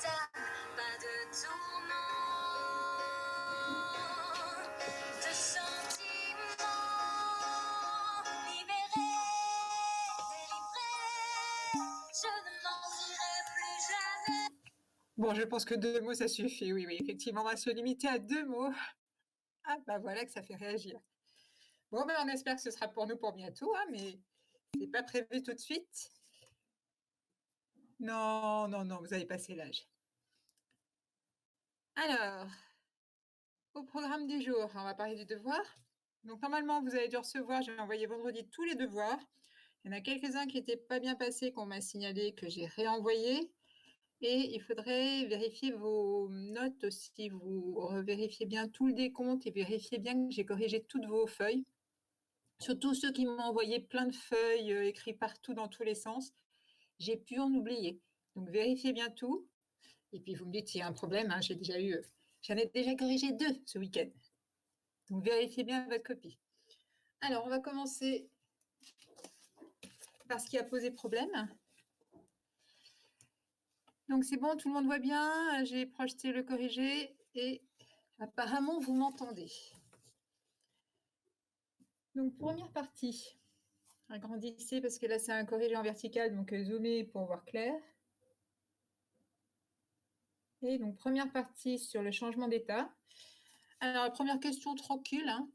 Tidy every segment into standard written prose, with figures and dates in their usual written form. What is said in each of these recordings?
pas de tourment, de sentiments, libéré, délivré, je ne mentirai plus jamais. Bon, je pense que 2 mots, ça suffit. Oui, effectivement, on va se limiter à 2 mots. Ah, bah voilà que ça fait réagir. Bon, ben, on espère que ce sera pour nous pour bientôt, hein, mais c'est pas prévu tout de suite. Non, vous avez passé l'âge. Alors, au programme du jour, on va parler du devoir. Donc, normalement, vous avez dû recevoir, j'ai envoyé vendredi tous les devoirs. Il y en a quelques-uns qui n'étaient pas bien passés, qu'on m'a signalé, que j'ai réenvoyés. Et il faudrait vérifier vos notes aussi. Vous revérifiez bien tout le décompte et vérifiez bien que j'ai corrigé toutes vos feuilles. Surtout ceux qui m'ont envoyé plein de feuilles écrites partout dans tous les sens. J'ai pu en oublier. Donc vérifiez bien tout. Et puis vous me dites s'il y a un problème. Hein, j'en ai déjà corrigé 2 ce week-end. Donc vérifiez bien votre copie. Alors on va commencer par ce qui a posé problème. Donc c'est bon, tout le monde voit bien. J'ai projeté le corrigé et apparemment vous m'entendez. Donc première partie. Agrandissez parce que là c'est un corrigé en vertical, donc zoomez pour voir clair. Et donc première partie sur le changement d'état. Alors la première question tranquille, hein.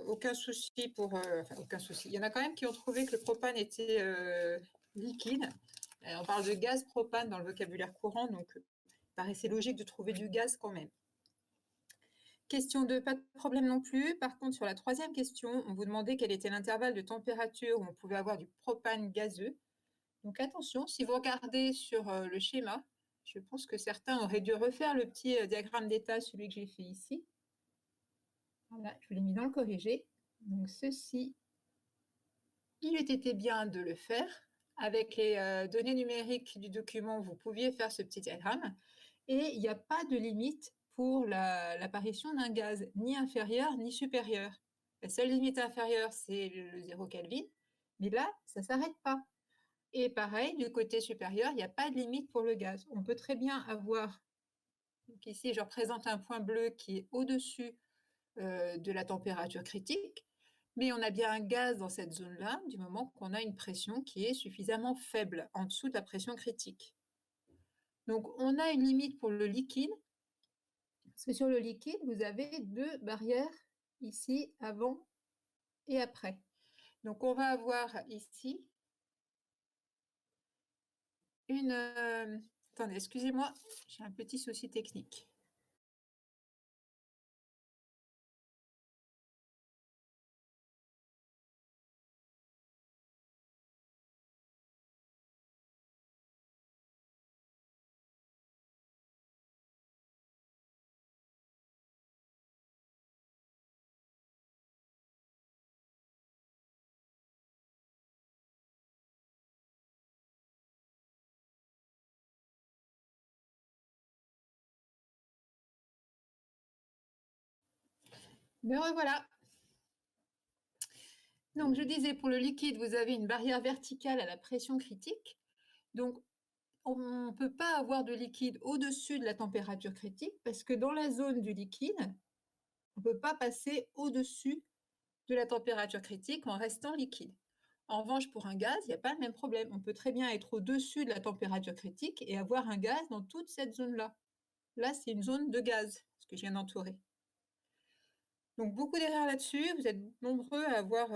Aucun souci aucun souci. Il y en a quand même qui ont trouvé que le propane était liquide. On parle de gaz propane dans le vocabulaire courant, donc il paraissait logique de trouver du gaz quand même. Question 2, pas de problème non plus. Par contre, sur la troisième question, on vous demandait quel était l'intervalle de température où on pouvait avoir du propane gazeux. Donc attention, si vous regardez sur le schéma, je pense que certains auraient dû refaire le petit diagramme d'état, celui que j'ai fait ici. Voilà, je vous l'ai mis dans le corrigé. Donc ceci, il eût été bien de le faire. Avec les données numériques du document, vous pouviez faire ce petit diagramme. Et il n'y a pas de limite pour l'apparition d'un gaz, ni inférieur ni supérieur. La seule limite inférieure, c'est le 0 Kelvin. Mais là, ça ne s'arrête pas. Et pareil, du côté supérieur, il n'y a pas de limite pour le gaz. On peut très bien avoir, donc ici je représente un point bleu qui est au-dessus de la température critique, mais on a bien un gaz dans cette zone-là du moment qu'on a une pression qui est suffisamment faible, en dessous de la pression critique. Donc on a une limite pour le liquide, parce que sur le liquide, vous avez 2 barrières ici, avant et après. Donc on va avoir ici une... attendez, excusez-moi, j'ai un petit souci technique. Me revoilà. Donc, je disais, pour le liquide, vous avez une barrière verticale à la pression critique. Donc, on ne peut pas avoir de liquide au-dessus de la température critique parce que dans la zone du liquide, on ne peut pas passer au-dessus de la température critique en restant liquide. En revanche, pour un gaz, il n'y a pas le même problème. On peut très bien être au-dessus de la température critique et avoir un gaz dans toute cette zone-là. Là, c'est une zone de gaz, ce que je viens d'entourer. Donc, beaucoup d'erreurs là-dessus. Vous êtes nombreux à avoir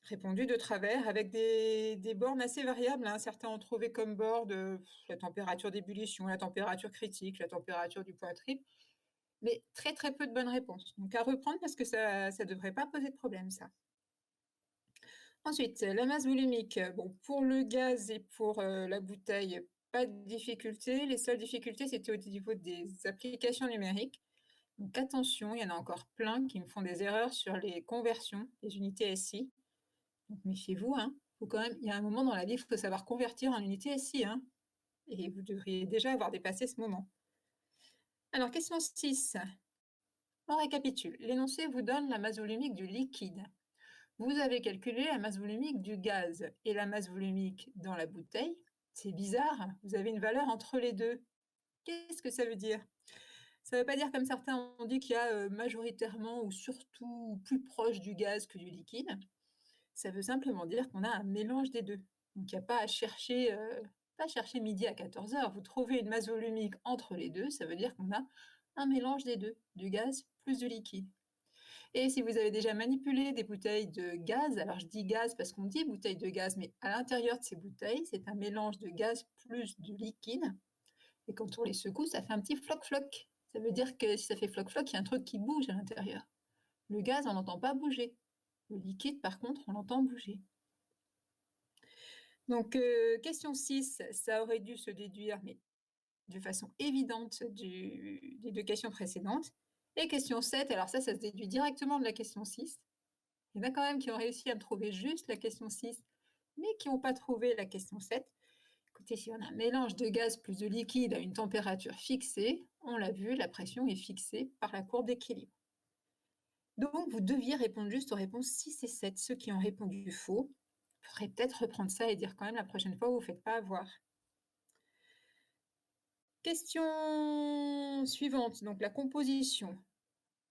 répondu de travers avec des bornes assez variables. Hein. Certains ont trouvé comme borne la température d'ébullition, la température critique, la température du point triple, mais très très peu de bonnes réponses. Donc à reprendre parce que ça ne devrait pas poser de problème, ça. Ensuite, la masse volumique. Bon, pour le gaz et pour la bouteille, pas de difficulté. Les seules difficultés, c'était au niveau des applications numériques. Donc attention, il y en a encore plein qui me font des erreurs sur les conversions, les unités SI. Donc méfiez-vous, hein. Faut quand même, il y a un moment dans la vie, il faut savoir convertir en unité SI, hein. Et vous devriez déjà avoir dépassé ce moment. Alors, question 6. On récapitule. L'énoncé vous donne la masse volumique du liquide. Vous avez calculé la masse volumique du gaz et la masse volumique dans la bouteille. C'est bizarre, vous avez une valeur entre les deux. Qu'est-ce que ça veut dire? Ça ne veut pas dire, comme certains ont dit, qu'il y a majoritairement ou surtout ou plus proche du gaz que du liquide. Ça veut simplement dire qu'on a un mélange des deux. Donc il n'y a pas à chercher, pas chercher midi à 14h. Vous trouvez une masse volumique entre les deux, ça veut dire qu'on a un mélange des deux, du gaz plus du liquide. Et si vous avez déjà manipulé des bouteilles de gaz, alors je dis gaz parce qu'on dit bouteille de gaz, mais à l'intérieur de ces bouteilles, c'est un mélange de gaz plus du liquide. Et quand on les secoue, ça fait un petit floc-floc. Ça veut dire que si ça fait floc-floc, il y a un truc qui bouge à l'intérieur. Le gaz, on n'entend pas bouger. Le liquide, par contre, on l'entend bouger. Donc, question 6, ça aurait dû se déduire, mais de façon évidente des deux questions précédentes. Et question 7, alors ça se déduit directement de la question 6. Il y en a quand même qui ont réussi à me trouver juste la question 6, mais qui n'ont pas trouvé la question 7. Écoutez, si on a un mélange de gaz plus de liquide à une température fixée, on l'a vu, la pression est fixée par la courbe d'équilibre. Donc, vous deviez répondre juste aux réponses 6 et 7. Ceux qui ont répondu faux, il faudrait peut-être reprendre ça et dire quand même la prochaine fois, vous ne faites pas avoir. Question suivante, donc la composition.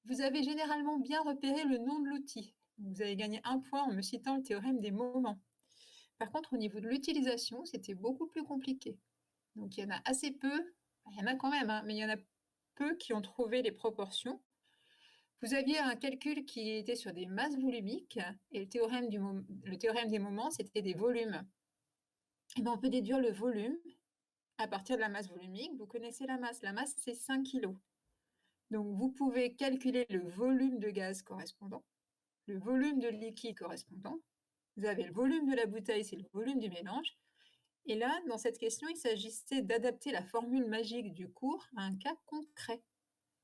Vous avez généralement bien repéré le nom de l'outil. Vous avez gagné 1 point en me citant le théorème des moments. Par contre, au niveau de l'utilisation, c'était beaucoup plus compliqué. Donc, il y en a assez peu, il y en a quand même, hein, mais il y en a peu qui ont trouvé les proportions. Vous aviez un calcul qui était sur des masses volumiques, et le théorème des moments, c'était des volumes. Et bien, on peut déduire le volume à partir de la masse volumique. Vous connaissez la masse. La masse, c'est 5 kg. Donc, vous pouvez calculer le volume de gaz correspondant, le volume de liquide correspondant. Vous avez le volume de la bouteille, c'est le volume du mélange. Et là, dans cette question, il s'agissait d'adapter la formule magique du cours à un cas concret.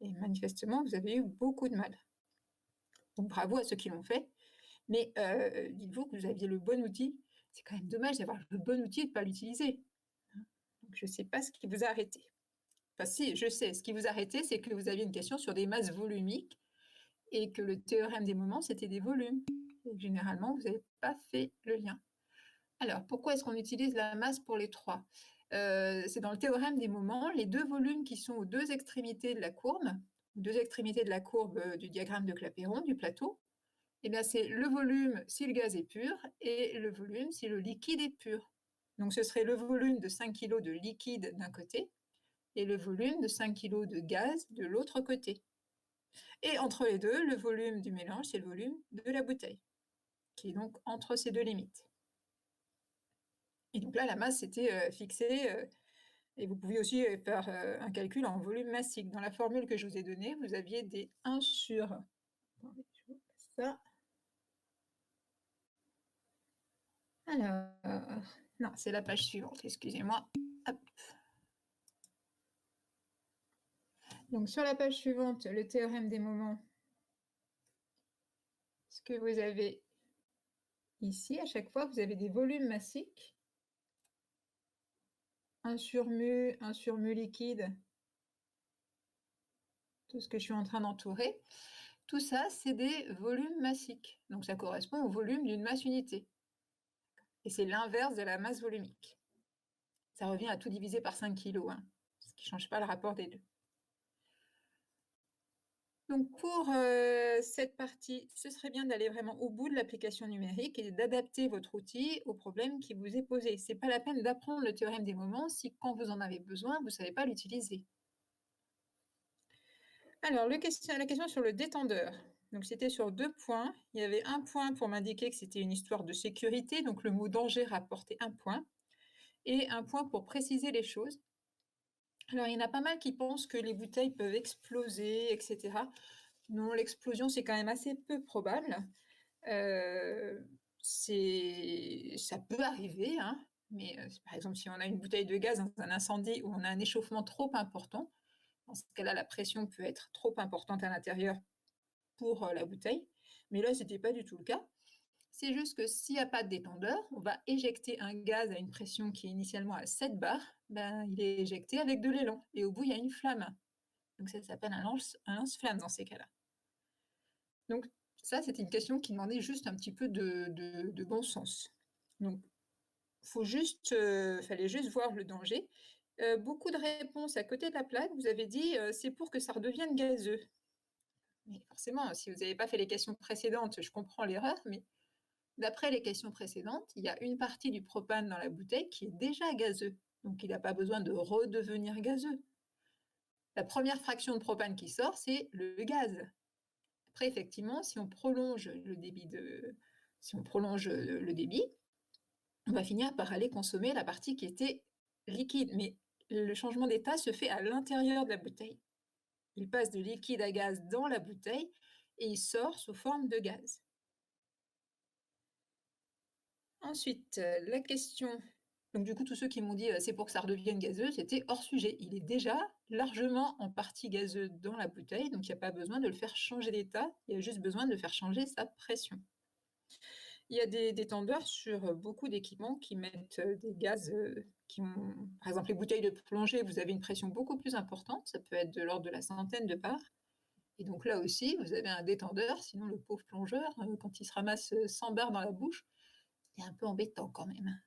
Et manifestement, vous avez eu beaucoup de mal. Donc, bravo à ceux qui l'ont fait. Mais dites-vous que vous aviez le bon outil. C'est quand même dommage d'avoir le bon outil et de ne pas l'utiliser. Donc, je ne sais pas ce qui vous a arrêté. Enfin, si, je sais. Ce qui vous a arrêté, c'est que vous aviez une question sur des masses volumiques et que le théorème des moments, c'était des volumes. Et généralement, vous n'avez pas fait le lien. Alors, pourquoi est-ce qu'on utilise la masse pour les trois? C'est dans le théorème des moments, les deux volumes qui sont aux deux extrémités de la courbe, du diagramme de Clapeyron, du plateau, eh bien, c'est le volume si le gaz est pur et le volume si le liquide est pur. Donc, ce serait le volume de 5 kg de liquide d'un côté et le volume de 5 kg de gaz de l'autre côté. Et entre les deux, le volume du mélange, c'est le volume de la bouteille, qui est donc entre ces deux limites. Et donc là, la masse était fixée, et vous pouviez aussi faire un calcul en volume massique. Dans la formule que je vous ai donnée, vous aviez des 1 sur... Attendez, je vous passe ça. Alors, non, c'est la page suivante, excusez-moi. Hop. Donc sur la page suivante, le théorème des moments, ce que vous avez ici, à chaque fois, vous avez des volumes massiques. 1 sur mu liquide, tout ce que je suis en train d'entourer. Tout ça, c'est des volumes massiques. Donc ça correspond au volume d'une masse unité. Et c'est l'inverse de la masse volumique. Ça revient à tout diviser par 5 kg, hein, ce qui ne change pas le rapport des deux. Donc pour cette partie, ce serait bien d'aller vraiment au bout de l'application numérique et d'adapter votre outil au problème qui vous est posé. Ce n'est pas la peine d'apprendre le théorème des moments si quand vous en avez besoin, vous ne savez pas l'utiliser. Alors, la question sur le détendeur. Donc, c'était sur 2 points. Il y avait un point pour m'indiquer que c'était une histoire de sécurité, donc le mot danger rapportait 1 point, et un point pour préciser les choses. Alors, il y en a pas mal qui pensent que les bouteilles peuvent exploser, etc. Non, l'explosion, c'est quand même assez peu probable. Ça peut arriver, hein, mais par exemple, si on a une bouteille de gaz dans un incendie où on a un échauffement trop important, dans ce cas-là, la pression peut être trop importante à l'intérieur pour la bouteille. Mais là, ce n'était pas du tout le cas. C'est juste que s'il n'y a pas de détendeur, on va éjecter un gaz à une pression qui est initialement à 7 bars. Ben, il est éjecté avec de l'élan. Et au bout, il y a une flamme. Donc ça s'appelle un lance-flamme dans ces cas-là. Donc ça, c'était une question qui demandait juste un petit peu de bon sens. Donc, fallait juste voir le danger Beaucoup de réponses à côté de la plaque, vous avez dit c'est pour que ça redevienne gazeux. Mais forcément, si vous n'avez pas fait les questions précédentes, je comprends l'erreur, mais d'après les questions précédentes, il y a une partie du propane dans la bouteille qui est déjà gazeux. Donc il n'a pas besoin de redevenir gazeux. La première fraction de propane qui sort, c'est le gaz. Après, effectivement, si on prolonge le débit, on va finir par aller consommer la partie qui était liquide. Mais le changement d'état se fait à l'intérieur de la bouteille. Il passe de liquide à gaz dans la bouteille et il sort sous forme de gaz. Ensuite, la question. Donc du coup, tous ceux qui m'ont dit c'est pour que ça redevienne gazeux, c'était hors sujet. Il est déjà largement en partie gazeux dans la bouteille, donc il n'y a pas besoin de le faire changer d'état, il y a juste besoin de le faire changer sa pression. Il y a des détendeurs sur beaucoup d'équipements qui mettent des gaz qui ont, par exemple les bouteilles de plongée, vous avez une pression beaucoup plus importante, ça peut être de l'ordre de la centaine de bars. Et donc là aussi, vous avez un détendeur, sinon le pauvre plongeur, quand il se ramasse 100 bars dans la bouche, c'est un peu embêtant quand même.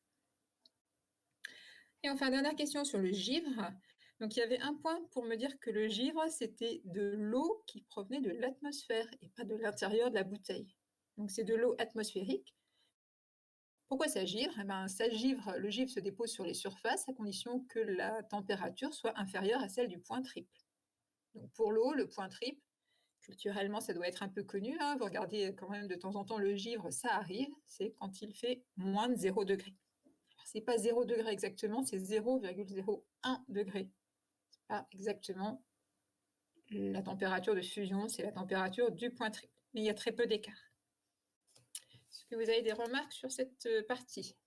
Et enfin, dernière question sur le givre. Donc il y avait un point pour me dire que le givre, c'était de l'eau qui provenait de l'atmosphère et pas de l'intérieur de la bouteille. Donc c'est de l'eau atmosphérique. Pourquoi ça givre? Eh ben, ça givre, le givre se dépose sur les surfaces à condition que la température soit inférieure à celle du point triple. Donc pour l'eau, le point triple, culturellement, ça doit être un peu connu, hein. Vous regardez quand même de temps en temps le givre, ça arrive, c'est quand il fait moins de 0 degré. C'est pas 0 degré exactement, c'est 0,01 degré. C'est pas exactement la température de fusion, c'est la température du point triple. Mais il y a très peu d'écart. Est-ce que vous avez des remarques sur cette partie?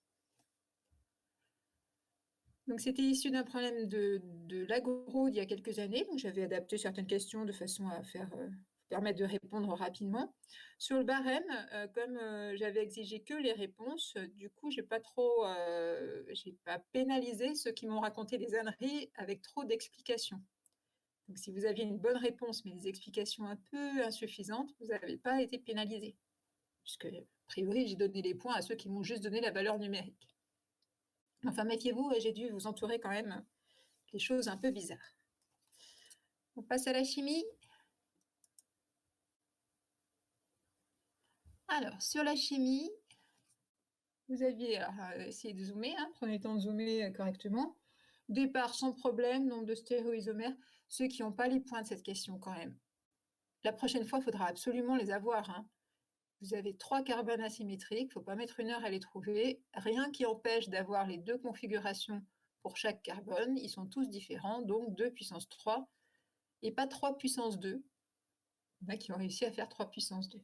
Donc c'était issu d'un problème de l'agro d'il y a quelques années. Donc j'avais adapté certaines questions de façon à permettre de répondre rapidement. Sur le barème, comme j'avais exigé que les réponses, du coup j'ai pas pénalisé ceux qui m'ont raconté des âneries avec trop d'explications. Donc si vous aviez une bonne réponse mais des explications un peu insuffisantes, vous n'avez pas été pénalisé. Puisque, a priori, j'ai donné les points à ceux qui m'ont juste donné la valeur numérique. Enfin, méfiez-vous, j'ai dû vous entourer quand même des choses un peu bizarres. On passe à la chimie. Alors, sur la chimie, vous aviez, essayé de zoomer, hein, prenez le temps de zoomer correctement. Départ sans problème, nombre de stéréoisomères. Ceux qui n'ont pas les points de cette question quand même. La prochaine fois, il faudra absolument les avoir, hein. Vous avez 3 carbones asymétriques, il ne faut pas mettre 1 heure à les trouver. Rien qui empêche d'avoir les 2 configurations pour chaque carbone. Ils sont tous différents, donc 2 puissance 3 et pas 3 puissance 2. Il y en a qui ont réussi à faire 3 puissance 2.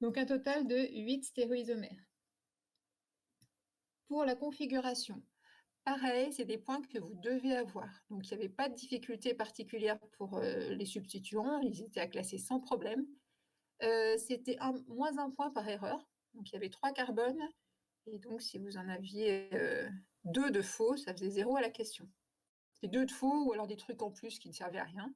Donc un total de 8 stéréoisomères. Pour la configuration, pareil, c'est des points que vous devez avoir. Donc il n'y avait pas de difficulté particulière pour les substituants, ils étaient à classer sans problème. C'était moins 1 point par erreur. Donc il y avait 3 carbones. Et donc si vous en aviez 2 de faux, ça faisait 0 à la question. C'est 2 de faux ou alors des trucs en plus qui ne servaient à rien.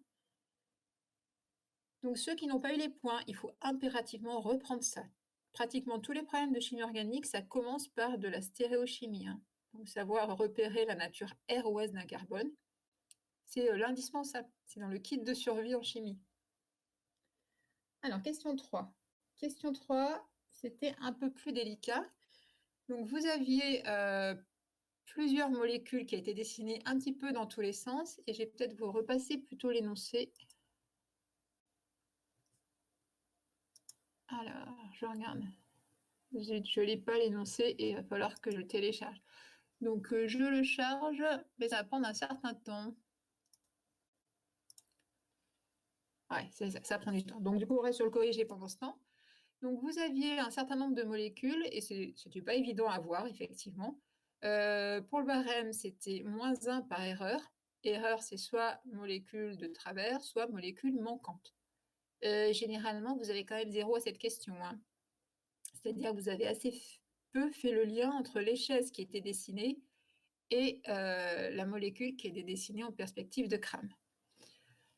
Donc ceux qui n'ont pas eu les points, il faut impérativement reprendre ça. Pratiquement tous les problèmes de chimie organique, ça commence par de la stéréochimie, hein. Donc savoir repérer la nature R ou S d'un carbone, c'est l'indispensable. C'est dans le kit de survie en chimie. Alors, question 3. Question 3, c'était un peu plus délicat. Donc vous aviez plusieurs molécules qui étaient dessinées un petit peu dans tous les sens, et je vais peut-être vous repasser plutôt l'énoncé. Alors, je regarde. Je ne lis pas l'énoncé et il va falloir que je le télécharge. Donc, je le charge, mais ça va prendre un certain temps. Ouais, ça prend du temps. Donc, du coup, on reste sur le corrigé pendant ce temps. Donc, vous aviez un certain nombre de molécules et ce n'était pas évident à voir, effectivement. Pour le barème, c'était -1 par erreur. Erreur, c'est soit molécule de travers, soit molécule manquante. Généralement, vous avez quand même 0 à cette question, hein. C'est-à-dire que vous avez assez peu fait le lien entre l'échelle qui était dessinée et la molécule qui est dessinée en perspective de Cram.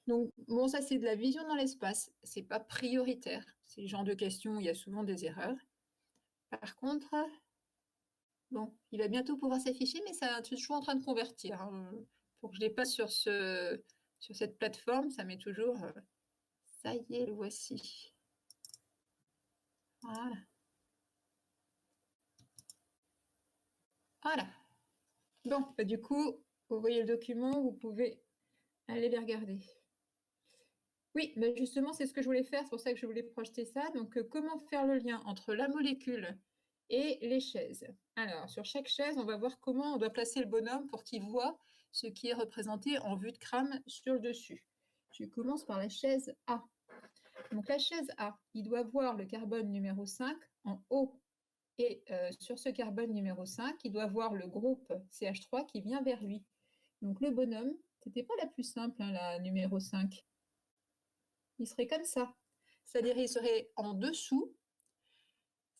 Donc, bon, ça, c'est de la vision dans l'espace. C'est pas prioritaire. C'est le genre de questions où il y a souvent des erreurs. Par contre, bon, il va bientôt pouvoir s'afficher, mais ça, c'est toujours en train de convertir, hein. pour que je les passe sur cette plateforme, ça met toujours ça y est, le voici. Voilà. Voilà. Bon, bah, du coup, vous voyez le document, vous pouvez aller les regarder. Oui, bah justement, c'est ce que je voulais faire, c'est pour ça que je voulais projeter ça. Donc, comment faire le lien entre la molécule et les chaises? Alors, sur chaque chaise, on va voir comment on doit placer le bonhomme pour qu'il voit ce qui est représenté en vue de crâne sur le dessus. Je commence par la chaise A. Donc, la chaise A, il doit voir le carbone numéro 5 en haut. Et sur ce carbone numéro 5, il doit voir le groupe CH3 qui vient vers lui. Donc, le bonhomme, c'était pas la plus simple, hein, la numéro 5. Il serait comme ça. C'est-à-dire il serait en dessous.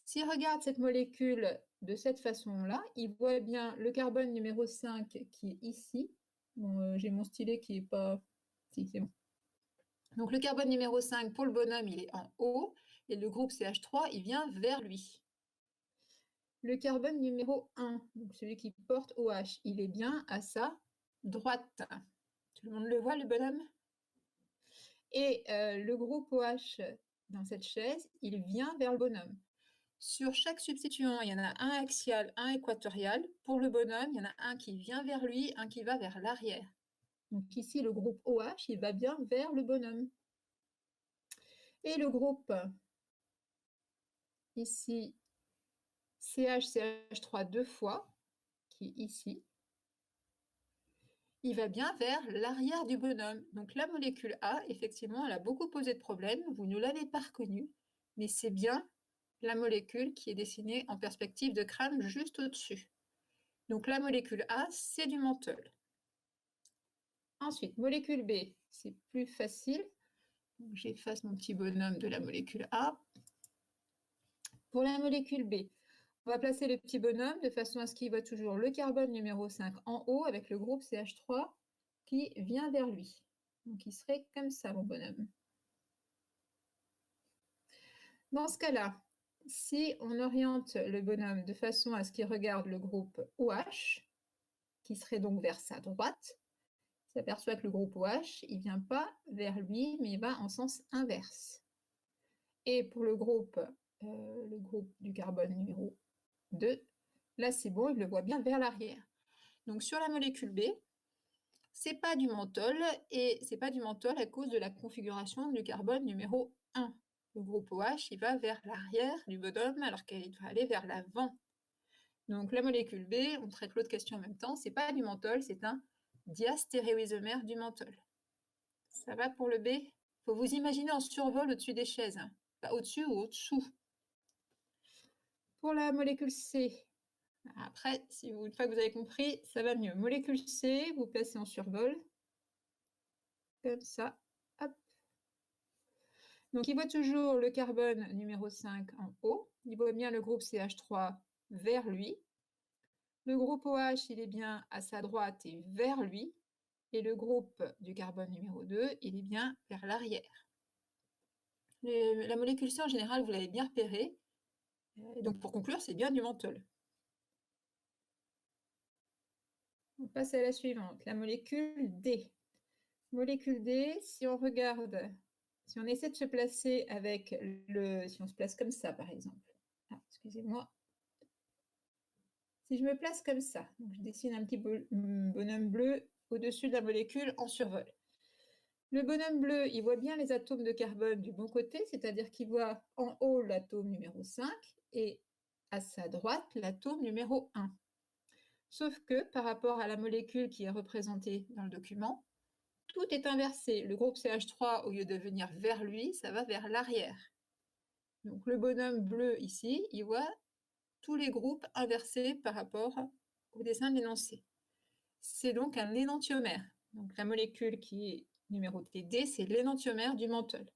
S'il regarde cette molécule de cette façon-là, il voit bien le carbone numéro 5 qui est ici. Bon, j'ai mon stylet qui n'est pas... Si, c'est bon. Donc le carbone numéro 5 pour le bonhomme, il est en haut, et le groupe CH3, il vient vers lui. Le carbone numéro 1, donc celui qui porte OH, il est bien à sa droite. Tout le monde le voit, le bonhomme? Et le groupe OH dans cette chaise, il vient vers le bonhomme. Sur chaque substituant, il y en a un axial, un équatorial. Pour le bonhomme, il y en a un qui vient vers lui, un qui va vers l'arrière. Donc ici, le groupe OH, il va bien vers le bonhomme. Et le groupe, ici, CH3 deux fois, qui est ici, il va bien vers l'arrière du bonhomme. Donc la molécule A, effectivement, elle a beaucoup posé de problèmes. Vous ne l'avez pas reconnue, mais c'est bien la molécule qui est dessinée en perspective de crâne juste au-dessus. Donc la molécule A, c'est du menthol. Ensuite, molécule B, c'est plus facile. J'efface mon petit bonhomme de la molécule A. Pour la molécule B, on va placer le petit bonhomme de façon à ce qu'il voit toujours le carbone numéro 5 en haut avec le groupe CH3 qui vient vers lui. Donc il serait comme ça, mon bonhomme. Dans ce cas-là, si on oriente le bonhomme de façon à ce qu'il regarde le groupe OH, qui serait donc vers sa droite, il s'aperçoit que le groupe OH, il ne vient pas vers lui, mais il va en sens inverse. Et pour le groupe du carbone numéro 2, là c'est bon, il le voit bien vers l'arrière. Donc sur la molécule B, c'est pas du menthol, et c'est pas du menthol à cause de la configuration du carbone numéro 1. Le groupe OH, il va vers l'arrière du bonhomme alors qu'il doit aller vers l'avant. Donc la molécule B, on traite l'autre question en même temps, c'est pas du menthol, c'est un diastéréoisomère du menthol. Ça va pour le B? Faut vous imaginer en survol au-dessus des chaises, hein. Pas au-dessus ou au-dessous. Pour la molécule C, après, une fois que vous avez compris, ça va mieux. Molécule C, vous placez en survol, comme ça, hop. Donc il voit toujours le carbone numéro 5 en haut, il voit bien le groupe CH3 vers lui. Le groupe OH, il est bien à sa droite et vers lui. Et le groupe du carbone numéro 2, il est bien vers l'arrière. La molécule C, en général, vous l'avez bien repérée. Et donc, pour conclure, c'est bien du menthol. On passe à la suivante, la molécule D. Molécule D, si on regarde, si on essaie de se placer avec si on se place comme ça, par exemple. Ah, excusez-moi. Si je me place comme ça, donc je dessine un petit bonhomme bleu au-dessus de la molécule en survol. Le bonhomme bleu, il voit bien les atomes de carbone du bon côté, c'est-à-dire qu'il voit en haut l'atome numéro 5 et à sa droite l'atome numéro 1. Sauf que par rapport à la molécule qui est représentée dans le document, tout est inversé. Le groupe CH3, au lieu de venir vers lui, ça va vers l'arrière. Donc le bonhomme bleu ici, il voit tous les groupes inversés par rapport au dessin de l'énoncé. C'est donc un énantiomère. Donc la molécule qui est numérotée D, c'est l'énantiomère du menthol.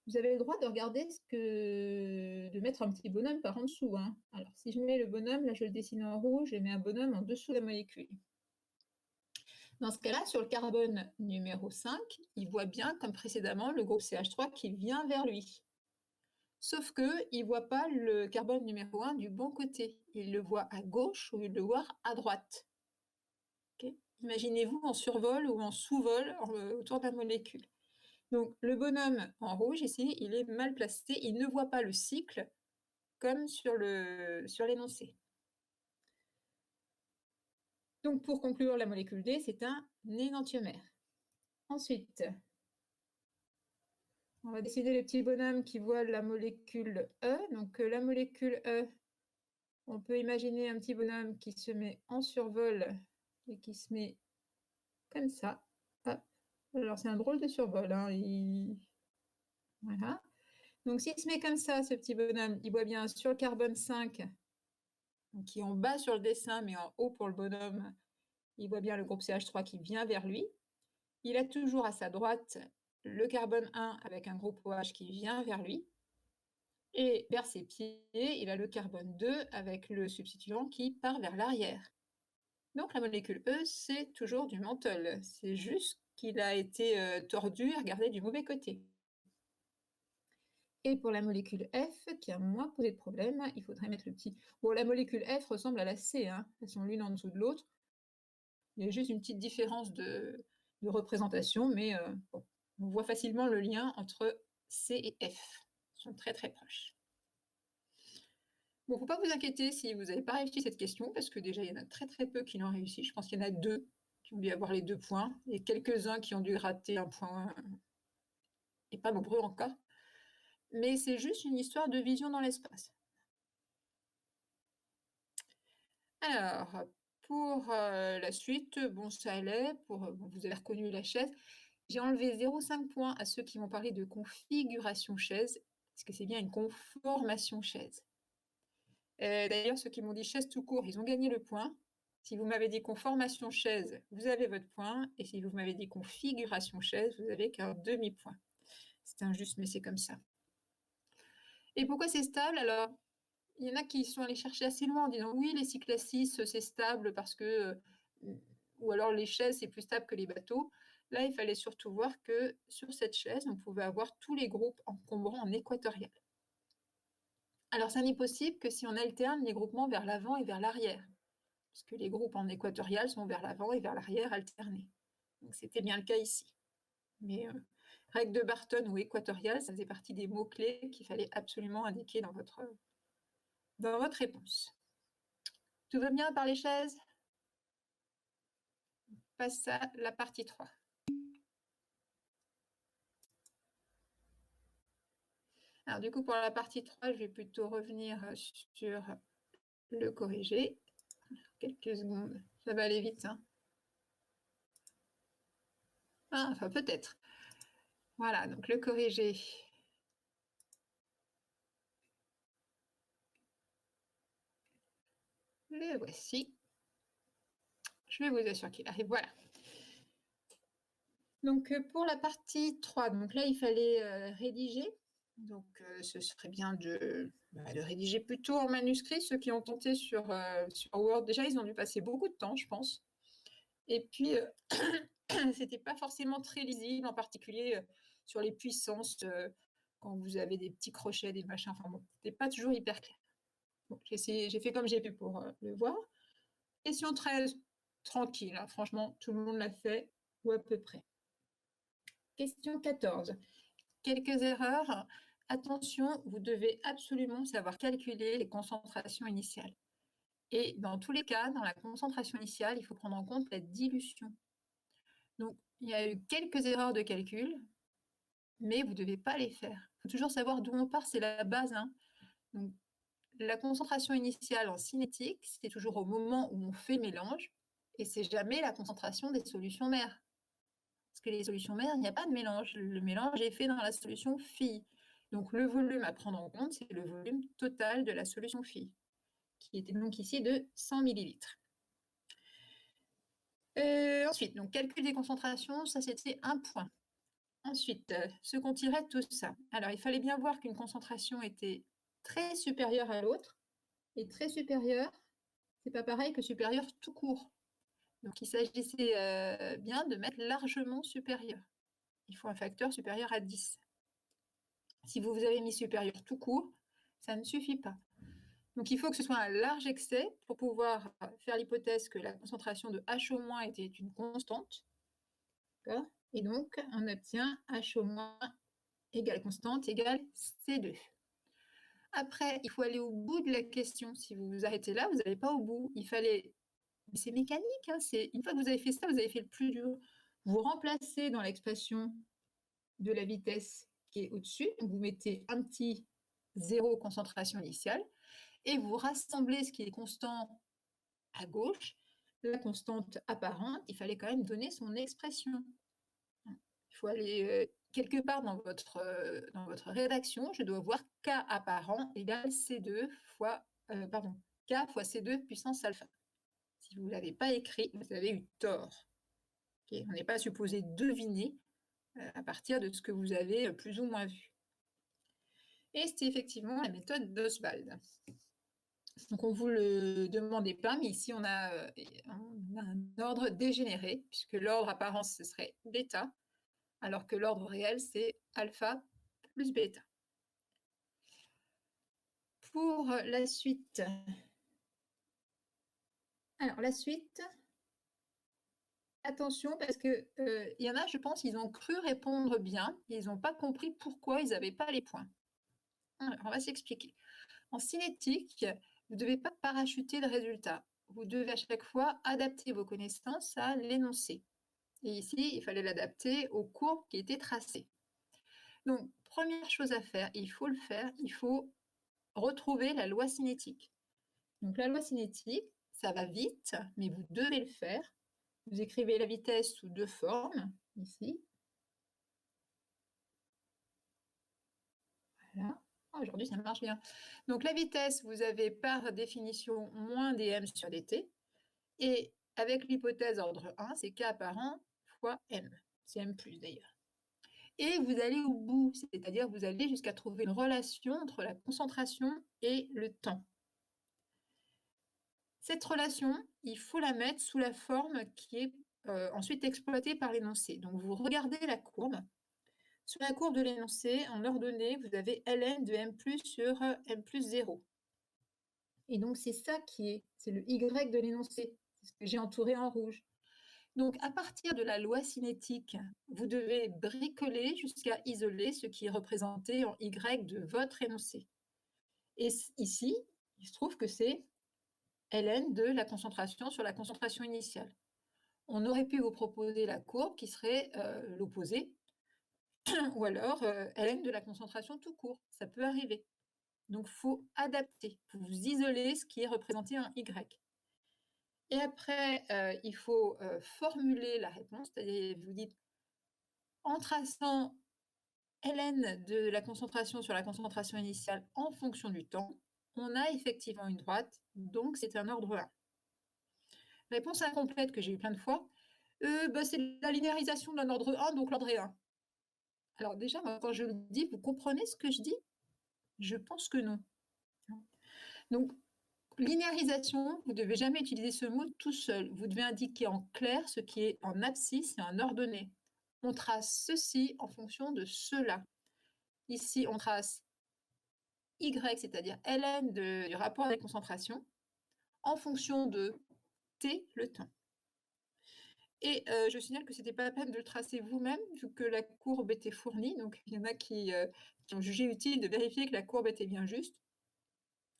Vous avez le droit de regarder de mettre un petit bonhomme par en dessous, hein. Alors si je mets le bonhomme, là je le dessine en rouge, je mets un bonhomme en dessous de la molécule. Dans ce cas-là, sur le carbone numéro 5, il voit bien, comme précédemment, le groupe CH3 qui vient vers lui. Sauf qu'il ne voit pas le carbone numéro 1 du bon côté. Il le voit à gauche ou il le voit à droite. Okay. imaginez-vous en survol ou en sous-vol autour de la molécule. Donc le bonhomme en rouge ici, il est mal placé, il ne voit pas le cycle comme sur l'énoncé. Donc pour conclure, la molécule D, c'est un énantiomère. Ensuite, on va dessiner le petit bonhomme qui voit la molécule E. Donc la molécule E, on peut imaginer un petit bonhomme qui se met en survol et qui se met comme ça. Hop. Alors c'est un drôle de survol, hein. Voilà. Donc s'il se met comme ça, ce petit bonhomme, il voit bien sur le carbone 5, qui est en bas sur le dessin, mais en haut pour le bonhomme, il voit bien le groupe CH3 qui vient vers lui. Il a toujours à sa droite le carbone 1 avec un groupe OH qui vient vers lui. Et vers ses pieds, il a le carbone 2 avec le substituant qui part vers l'arrière. Donc la molécule E, c'est toujours du menthol. C'est juste qu'il a été tordu et regardé du mauvais côté. Et pour la molécule F, qui a moins posé de problème, il faudrait mettre le petit... Bon, la molécule F ressemble à la C, hein. Elles sont l'une en dessous de l'autre. Il y a juste une petite différence de représentation, mais bon, on voit facilement le lien entre C et F. Ils sont très très proches. Bon, il ne faut pas vous inquiéter si vous n'avez pas réussi cette question, parce que déjà, il y en a très très peu qui l'ont réussi. Je pense qu'il y en a 2 qui ont dû avoir les 2 points, et quelques-uns qui ont dû rater un point, et pas nombreux encore. Mais c'est juste une histoire de vision dans l'espace. Alors, pour la suite, bon, ça allait. Bon, vous avez reconnu la chaise. J'ai enlevé 0,5 points à ceux qui m'ont parlé de configuration chaise, parce que c'est bien une conformation chaise. D'ailleurs, ceux qui m'ont dit chaise tout court, ils ont gagné le point. Si vous m'avez dit conformation chaise, vous avez votre point. Et si vous m'avez dit configuration chaise, vous avez qu'un demi-point. C'est injuste, mais c'est comme ça. Et pourquoi c'est stable? Alors, il y en a qui sont allés chercher assez loin en disant oui, les cycles à 6, c'est stable parce que... ou alors les chaises, c'est plus stable que les bateaux. Là, il fallait surtout voir que sur cette chaise, on pouvait avoir tous les groupes encombrants en équatorial. Alors, ça n'est possible que si on alterne les groupements vers l'avant et vers l'arrière, puisque les groupes en équatorial sont vers l'avant et vers l'arrière alternés. Donc, c'était bien le cas ici. Mais règle de Barton ou équatorial, ça faisait partie des mots-clés qu'il fallait absolument indiquer dans votre réponse. Tout va bien par les chaises? On passe à la partie 3. Alors du coup, pour la partie 3, je vais plutôt revenir sur le corrigé. Quelques secondes, ça va aller vite. Hein. Ah, enfin, peut-être. Voilà, donc le corrigé. Le voici. Je vais vous assurer qu'il arrive. Voilà. Donc pour la partie 3, donc là, il fallait rédiger. Donc ce serait bien de rédiger plutôt en manuscrit. Ceux qui ont tenté sur Word, déjà, ils ont dû passer beaucoup de temps, je pense. Et puis, c'était pas forcément très lisible, en particulier sur les puissances, quand vous avez des petits crochets, des machins. Enfin bon, c'était pas toujours hyper clair. Bon, j'ai fait comme j'ai pu pour le voir. Question 13, tranquille, hein, franchement, tout le monde l'a fait, ou à peu près. Question 14. Quelques erreurs. Attention, vous devez absolument savoir calculer les concentrations initiales. Et dans tous les cas, dans la concentration initiale, il faut prendre en compte la dilution. Donc, il y a eu quelques erreurs de calcul, mais vous ne devez pas les faire. Il faut toujours savoir d'où on part, c'est la base. Hein. Donc, la concentration initiale en cinétique, c'est toujours au moment où on fait mélange, et c'est jamais la concentration des solutions mères. Parce que les solutions mères, il n'y a pas de mélange. Le mélange est fait dans la solution phi. Donc, le volume à prendre en compte, c'est le volume total de la solution phi, qui était donc ici de 100 millilitres. Ensuite, donc calcul des concentrations, ça c'était un point. Ensuite, ce qu'on tirait tout ça. Alors, il fallait bien voir qu'une concentration était très supérieure à l'autre. Et très supérieure, c'est pas pareil que supérieure tout court. Donc, il s'agissait bien de mettre largement supérieur. Il faut un facteur supérieur à 10. Si vous avez mis supérieur tout court, ça ne suffit pas. Donc, il faut que ce soit un large excès pour pouvoir faire l'hypothèse que la concentration de H au moins était une constante. Et donc, on obtient H au moins égale constante égale C2. Après, il faut aller au bout de la question. Si vous vous arrêtez là, vous n'allez pas au bout. Il fallait... C'est mécanique, hein, une fois que vous avez fait ça, vous avez fait le plus dur. Vous remplacez dans l'expression de la vitesse qui est au-dessus, vous mettez un petit 0 concentration initiale, et vous rassemblez ce qui est constant à gauche, la constante apparente, il fallait quand même donner son expression. Il faut aller quelque part dans votre rédaction, je dois voir K apparent égale C2 fois, K fois C2 puissance alpha. Si vous ne l'avez pas écrit, vous avez eu tort. Okay, on n'est pas supposé deviner à partir de ce que vous avez plus ou moins vu. Et c'était effectivement la méthode d'Oswald. Donc on vous le demandait pas, mais ici on a un ordre dégénéré, puisque l'ordre apparent ce serait bêta, alors que l'ordre réel c'est alpha plus bêta. Pour la suite, alors la suite, attention parce que y en a, je pense, ils ont cru répondre bien, ils n'ont pas compris pourquoi ils n'avaient pas les points. Alors, on va s'expliquer. En cinétique, vous ne devez pas parachuter le résultat. Vous devez à chaque fois adapter vos connaissances à l'énoncé. Et ici, il fallait l'adapter aux courbes qui étaient tracées. Donc, première chose à faire, il faut retrouver la loi cinétique. Donc, la loi cinétique, ça va vite, mais vous devez le faire. Vous écrivez la vitesse sous deux formes, ici. Voilà. Aujourd'hui, ça marche bien. Donc, la vitesse, vous avez par définition moins dm sur dt. Et avec l'hypothèse ordre 1, c'est k apparent fois m. C'est m plus d'ailleurs. Et vous allez au bout, c'est-à-dire vous allez jusqu'à trouver une relation entre la concentration et le temps. Cette relation, il faut la mettre sous la forme qui est ensuite exploitée par l'énoncé. Donc vous regardez la courbe. Sur la courbe de l'énoncé, en ordonnée, vous avez ln de m plus sur m plus 0. Et donc c'est ça c'est le y de l'énoncé, c'est ce que j'ai entouré en rouge. Donc, à partir de la loi cinétique, vous devez bricoler jusqu'à isoler ce qui est représenté en Y de votre énoncé. Et ici, il se trouve que c'est ln de la concentration sur la concentration initiale. On aurait pu vous proposer la courbe qui serait l'opposé, ou alors ln de la concentration tout court. Ça peut arriver. Donc, il faut adapter. Vous isolez ce qui est représenté en Y. Et après, il faut formuler la réponse, c'est-à-dire vous dites, en traçant ln de la concentration sur la concentration initiale en fonction du temps, on a effectivement une droite, donc c'est un ordre 1. Réponse incomplète que j'ai eu plein de fois, c'est la linéarisation d'un ordre 1, donc l'ordre est 1. Alors déjà, quand je le dis, vous comprenez ce que je dis? Je pense que non. Donc, linéarisation, vous ne devez jamais utiliser ce mot tout seul. Vous devez indiquer en clair ce qui est en abscisse et en ordonnée. On trace ceci en fonction de cela. Ici, on trace Y, c'est-à-dire ln du rapport des concentrations, en fonction de t, le temps. Et je signale que ce n'était pas la peine de le tracer vous-même, vu que la courbe était fournie. Donc, il y en a qui ont jugé utile de vérifier que la courbe était bien juste.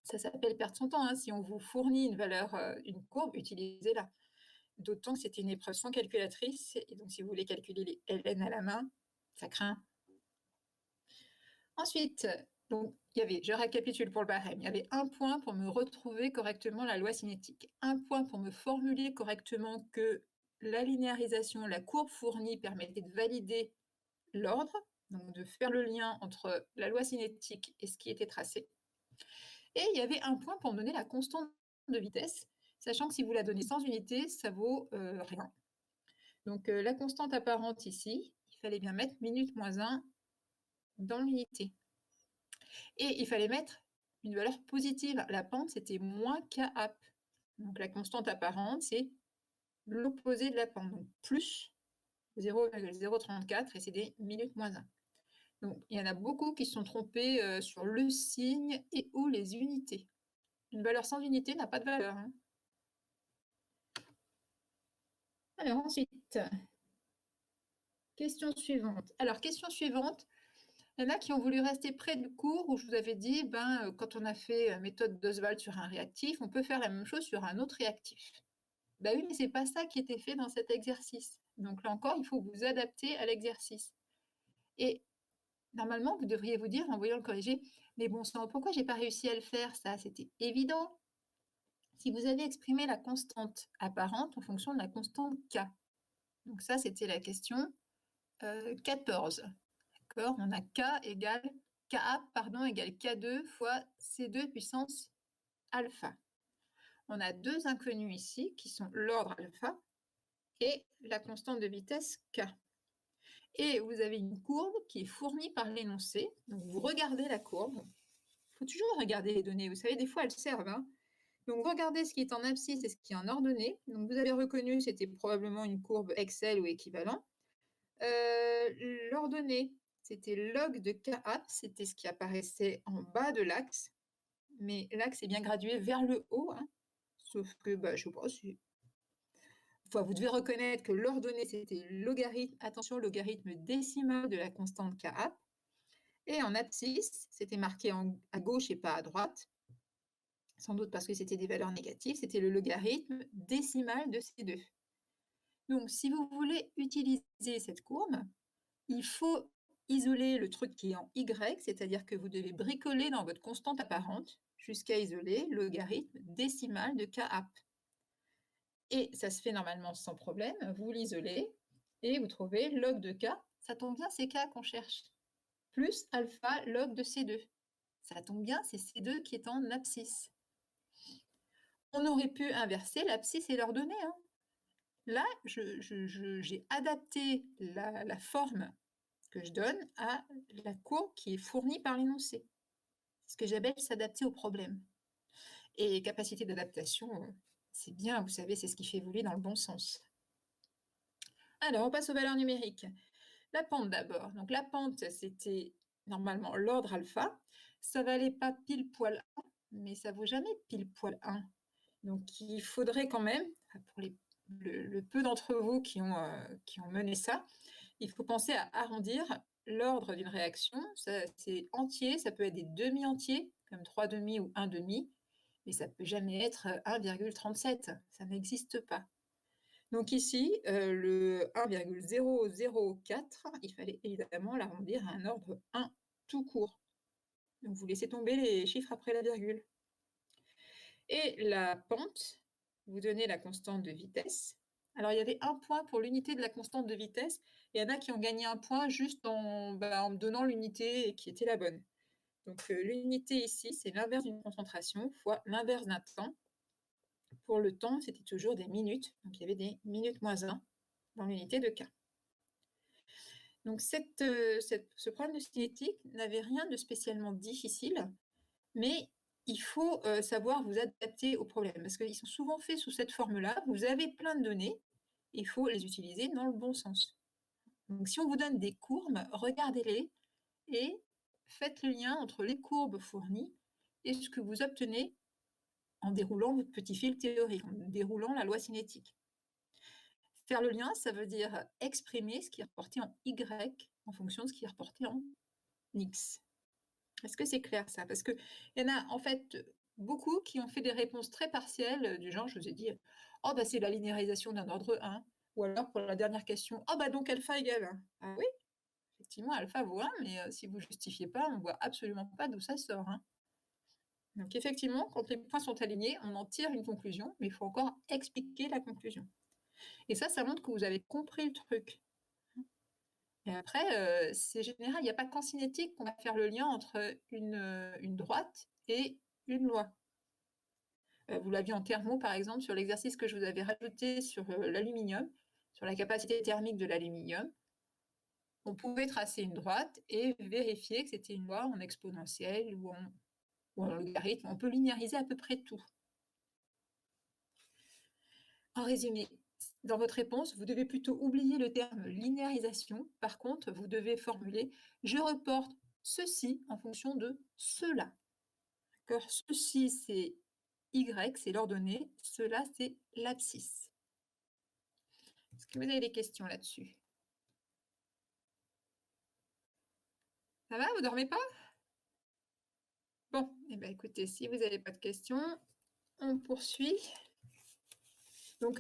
Ça s'appelle perdre son temps. Hein. Si on vous fournit une valeur, une courbe, utilisez-la. D'autant que c'était une épreuve sans calculatrice. Et donc, si vous voulez calculer les ln à la main, ça craint. Ensuite, donc, je récapitule pour le barème, il y avait un point pour me retrouver correctement la loi cinétique, un point pour me formuler correctement que la linéarisation, la courbe fournie permettait de valider l'ordre, donc de faire le lien entre la loi cinétique et ce qui était tracé. Et il y avait un point pour me donner la constante de vitesse, sachant que si vous la donnez sans unité, ça vaut rien. Donc la constante apparente ici, il fallait bien mettre minute moins 1 dans l'unité. Et il fallait mettre une valeur positive. La pente, c'était moins kap. Donc la constante apparente, c'est l'opposé de la pente. Donc plus 0,034 et c'est des minutes moins 1. Donc il y en a beaucoup qui se sont trompés sur le signe et ou les unités. Une valeur sans unité n'a pas de valeur, hein. Alors ensuite, question suivante. Alors, question suivante, il y en a qui ont voulu rester près du cours où je vous avais dit, quand on a fait méthode d'Oswald sur un réactif, on peut faire la même chose sur un autre réactif. Ben oui, mais c'est pas ça qui était fait dans cet exercice. Donc là encore, il faut vous adapter à l'exercice. Et normalement, vous devriez vous dire, en voyant le corrigé, mais bon sang, pourquoi j'ai pas réussi à le faire, ça? C'était évident. Si vous avez exprimé la constante apparente en fonction de la constante K. Donc ça, c'était la question 14. D'accord? On a K égale Ka, égale K2 fois C2 puissance alpha. On a deux inconnus ici qui sont l'ordre alpha et la constante de vitesse K. Et vous avez une courbe qui est fournie par l'énoncé. Donc vous regardez la courbe. Il faut toujours regarder les données. Vous savez, des fois, elles servent, hein. Donc vous regardez ce qui est en abscisse et ce qui est en ordonnée. Donc vous avez reconnu, c'était probablement une courbe Excel ou équivalent. L'ordonnée, c'était log de Ka, c'était ce qui apparaissait en bas de l'axe. Mais l'axe est bien gradué vers le haut, hein. Sauf que, je ne sais pas si... Enfin, vous devez reconnaître que l'ordonnée, c'était logarithme, attention, logarithme décimal de la constante Ka. Et en abscisse, c'était marqué à gauche et pas à droite, sans doute parce que c'était des valeurs négatives, c'était le logarithme décimal de ces deux. Donc, si vous voulez utiliser cette courbe, il faut isoler le truc qui est en Y, c'est-à-dire que vous devez bricoler dans votre constante apparente jusqu'à isoler le logarithme décimal de Ka. Et ça se fait normalement sans problème. Vous l'isolez et vous trouvez log de K. Ça tombe bien, c'est K qu'on cherche. Plus alpha log de C2. Ça tombe bien, c'est C2 qui est en abscisse. On aurait pu inverser l'abscisse et l'ordonnée, hein. Là, j'ai adapté la forme que je donne à la courbe qui est fournie par l'énoncé. C'est ce que j'appelle s'adapter au problème. Et capacité d'adaptation, c'est bien, vous savez, c'est ce qui fait évoluer dans le bon sens. Alors, on passe aux valeurs numériques. La pente d'abord. Donc la pente, c'était normalement l'ordre alpha. Ça valait pas pile poil 1, mais ça vaut jamais pile poil 1. Donc il faudrait quand même, pour le peu d'entre vous qui ont mené ça, il faut penser à arrondir l'ordre d'une réaction. C'est entier, ça peut être des demi-entiers, comme 3 demi ou 1 demi, mais ça peut jamais être 1,37. Ça n'existe pas. Donc ici, le 1,004, il fallait évidemment l'arrondir à un ordre 1 tout court. Donc vous laissez tomber les chiffres après la virgule. Et la pente, vous donnez la constante de vitesse. Alors il y avait un point pour l'unité de la constante de vitesse. Il y en a qui ont gagné un point juste en me donnant l'unité qui était la bonne. Donc l'unité ici, c'est l'inverse d'une concentration fois l'inverse d'un temps. Pour le temps, c'était toujours des minutes. Donc il y avait des minutes moins 1 dans l'unité de K. Donc ce problème de cinétique n'avait rien de spécialement difficile, mais il faut savoir vous adapter au problème, parce qu'ils sont souvent faits sous cette forme-là. Vous avez plein de données, il faut les utiliser dans le bon sens. Donc si on vous donne des courbes, regardez-les et faites le lien entre les courbes fournies et ce que vous obtenez en déroulant votre petit fil théorique, en déroulant la loi cinétique. Faire le lien, ça veut dire exprimer ce qui est reporté en Y en fonction de ce qui est reporté en X. Est-ce que c'est clair ça? Parce qu'il y en a en fait beaucoup qui ont fait des réponses très partielles du genre, je vous ai dit, oh c'est la linéarisation d'un ordre 1. Ou alors pour la dernière question, donc alpha égale 1. Ah oui, effectivement, alpha vaut 1, mais si vous ne justifiez pas, on ne voit absolument pas d'où ça sort, hein. Donc effectivement, quand les points sont alignés, on en tire une conclusion, mais il faut encore expliquer la conclusion. Et ça montre que vous avez compris le truc. Et après, c'est général, il n'y a pas qu'en cinétique qu'on va faire le lien entre une droite et une loi. Vous l'aviez en thermo, par exemple, sur l'exercice que je vous avais rajouté sur l'aluminium, sur la capacité thermique de l'aluminium. On pouvait tracer une droite et vérifier que c'était une loi en exponentielle ou en logarithme. On peut linéariser à peu près tout. En résumé, dans votre réponse, vous devez plutôt oublier le terme linéarisation. Par contre, vous devez formuler « je reporte ceci en fonction de cela ». Ceci, c'est Y, c'est l'ordonnée. Cela, c'est l'abscisse. Est-ce que vous avez des questions là-dessus? Ça va, vous dormez pas? Bon, eh ben, écoutez, si vous n'avez pas de questions, on poursuit. Donc,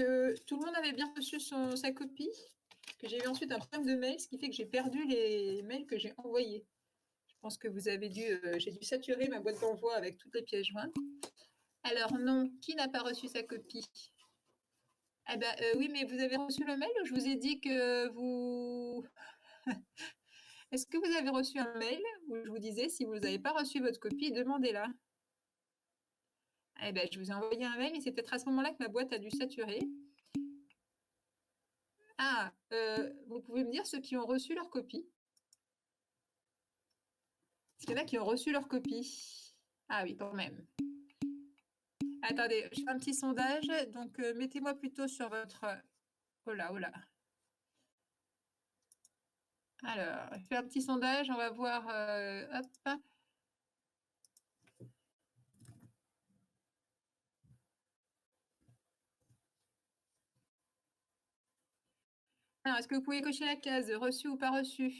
tout le monde avait bien reçu sa copie? Parce que j'ai eu ensuite un problème de mail, ce qui fait que j'ai perdu les mails que j'ai envoyés. Je pense que vous avez dû, j'ai dû saturer ma boîte d'envoi avec toutes les pièces jointes. Alors non, qui n'a pas reçu sa copie? Eh ben, oui, mais vous avez reçu le mail ou je vous ai dit que vous... Est-ce que vous avez reçu un mail où je vous disais, si vous n'avez pas reçu votre copie, demandez-la? Eh ben, je vous ai envoyé un mail, mais c'est peut-être à ce moment-là que ma boîte a dû saturer. Ah, vous pouvez me dire ceux qui ont reçu leur copie? Est-ce qu'il y en a qui ont reçu leur copie? Ah oui, quand même. Attendez, je fais un petit sondage. Donc, mettez-moi plutôt sur votre... Oh là, oh là. Alors, je fais un petit sondage. On va voir... hop. Alors, est-ce que vous pouvez cocher la case reçu ou pas reçu?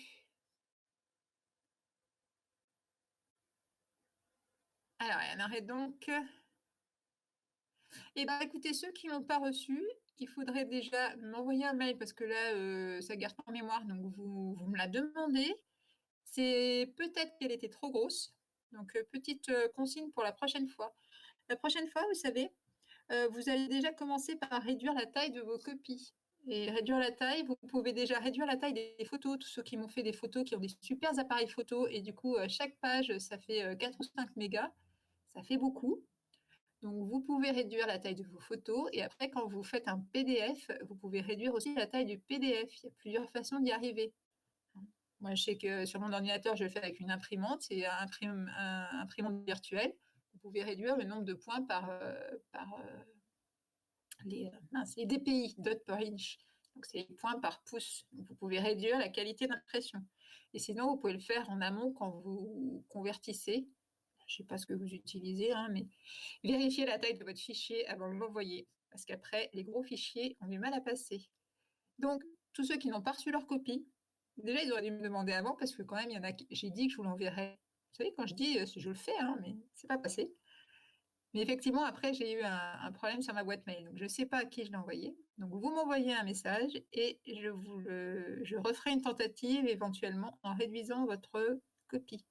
Alors, il y en aurait donc... Eh bien, écoutez, ceux qui n'ont pas reçu, il faudrait déjà m'envoyer un mail parce que là, ça garde pas en mémoire, donc vous me la demandez. C'est peut-être qu'elle était trop grosse, donc petite consigne pour la prochaine fois. La prochaine fois, vous savez, vous allez déjà commencer par réduire la taille de vos copies. Et réduire la taille, vous pouvez déjà réduire la taille des photos. Tous ceux qui m'ont fait des photos, qui ont des super appareils photo, et du coup, chaque page, ça fait 4 ou 5 mégas. Ça fait beaucoup. Donc, vous pouvez réduire la taille de vos photos. Et après, quand vous faites un PDF, vous pouvez réduire aussi la taille du PDF. Il y a plusieurs façons d'y arriver. Moi, je sais que sur mon ordinateur, je le fais avec une imprimante. C'est un imprimante virtuelle. Vous pouvez réduire le nombre de points par les DPI, dot per inch. Donc, c'est les points par pouce. Donc, vous pouvez réduire la qualité d'impression. Et sinon, vous pouvez le faire en amont quand vous convertissez. Je ne sais pas ce que vous utilisez, hein, mais vérifiez la taille de votre fichier avant de l'envoyer. Parce qu'après, les gros fichiers ont du mal à passer. Donc, tous ceux qui n'ont pas reçu leur copie, déjà, ils auraient dû me demander avant, parce que quand même, il y en a qui... J'ai dit que je vous l'enverrais. Vous savez, quand je dis, je le fais, hein, mais c'est pas passé. Mais effectivement, après, j'ai eu un problème sur ma boîte mail. Donc, je ne sais pas à qui je l'ai envoyé. Donc, vous m'envoyez un message et je referai une tentative éventuellement en réduisant votre copie.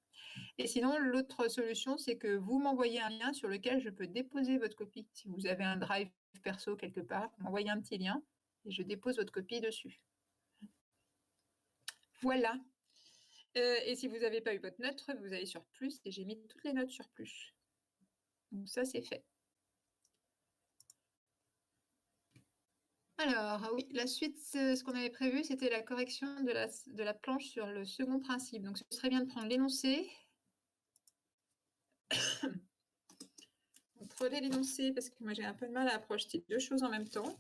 Et sinon, l'autre solution, c'est que vous m'envoyez un lien sur lequel je peux déposer votre copie. Si vous avez un drive perso quelque part, m'envoyez un petit lien et je dépose votre copie dessus. Voilà. Et si vous n'avez pas eu votre note, vous allez sur plus et j'ai mis toutes les notes sur plus. Donc ça, c'est fait. Alors, oui, la suite, ce qu'on avait prévu, c'était la correction de la planche sur le second principe. Donc, ce serait bien de prendre l'énoncé. Prenez l'énoncé parce que moi, j'ai un peu de mal à projeter deux choses en même temps.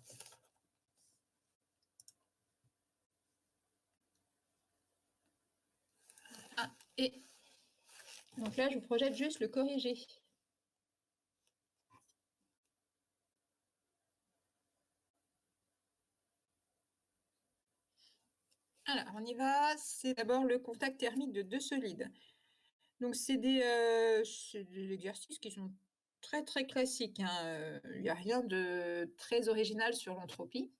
Ah, et donc là, je vous projette juste le corrigé. Alors, on y va. C'est d'abord le contact thermique de deux solides. Donc, c'est des exercices qui sont très, très classiques, hein. Il n'y a rien de très original sur l'entropie.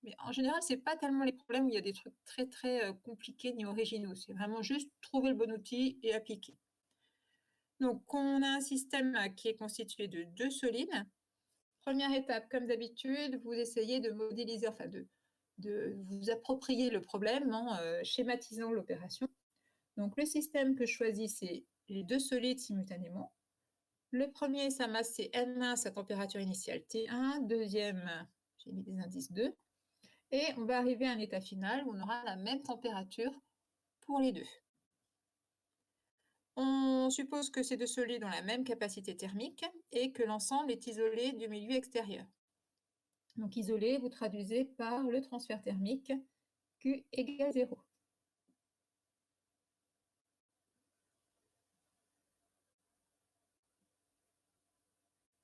Mais en général, ce n'est pas tellement les problèmes où il y a des trucs très, très compliqués ni originaux. C'est vraiment juste trouver le bon outil et appliquer. Donc, on a un système qui est constitué de deux solides. Première étape, comme d'habitude, vous essayez de modéliser, enfin de vous approprier le problème en schématisant l'opération. Donc, le système que je choisis, c'est les deux solides simultanément. Le premier, sa masse, c'est N1, sa température initiale T1. Deuxième, j'ai mis des indices 2. Et on va arriver à un état final où on aura la même température pour les deux. On suppose que ces deux solides ont la même capacité thermique et que l'ensemble est isolé du milieu extérieur. Donc isolé, vous traduisez par le transfert thermique Q égale 0.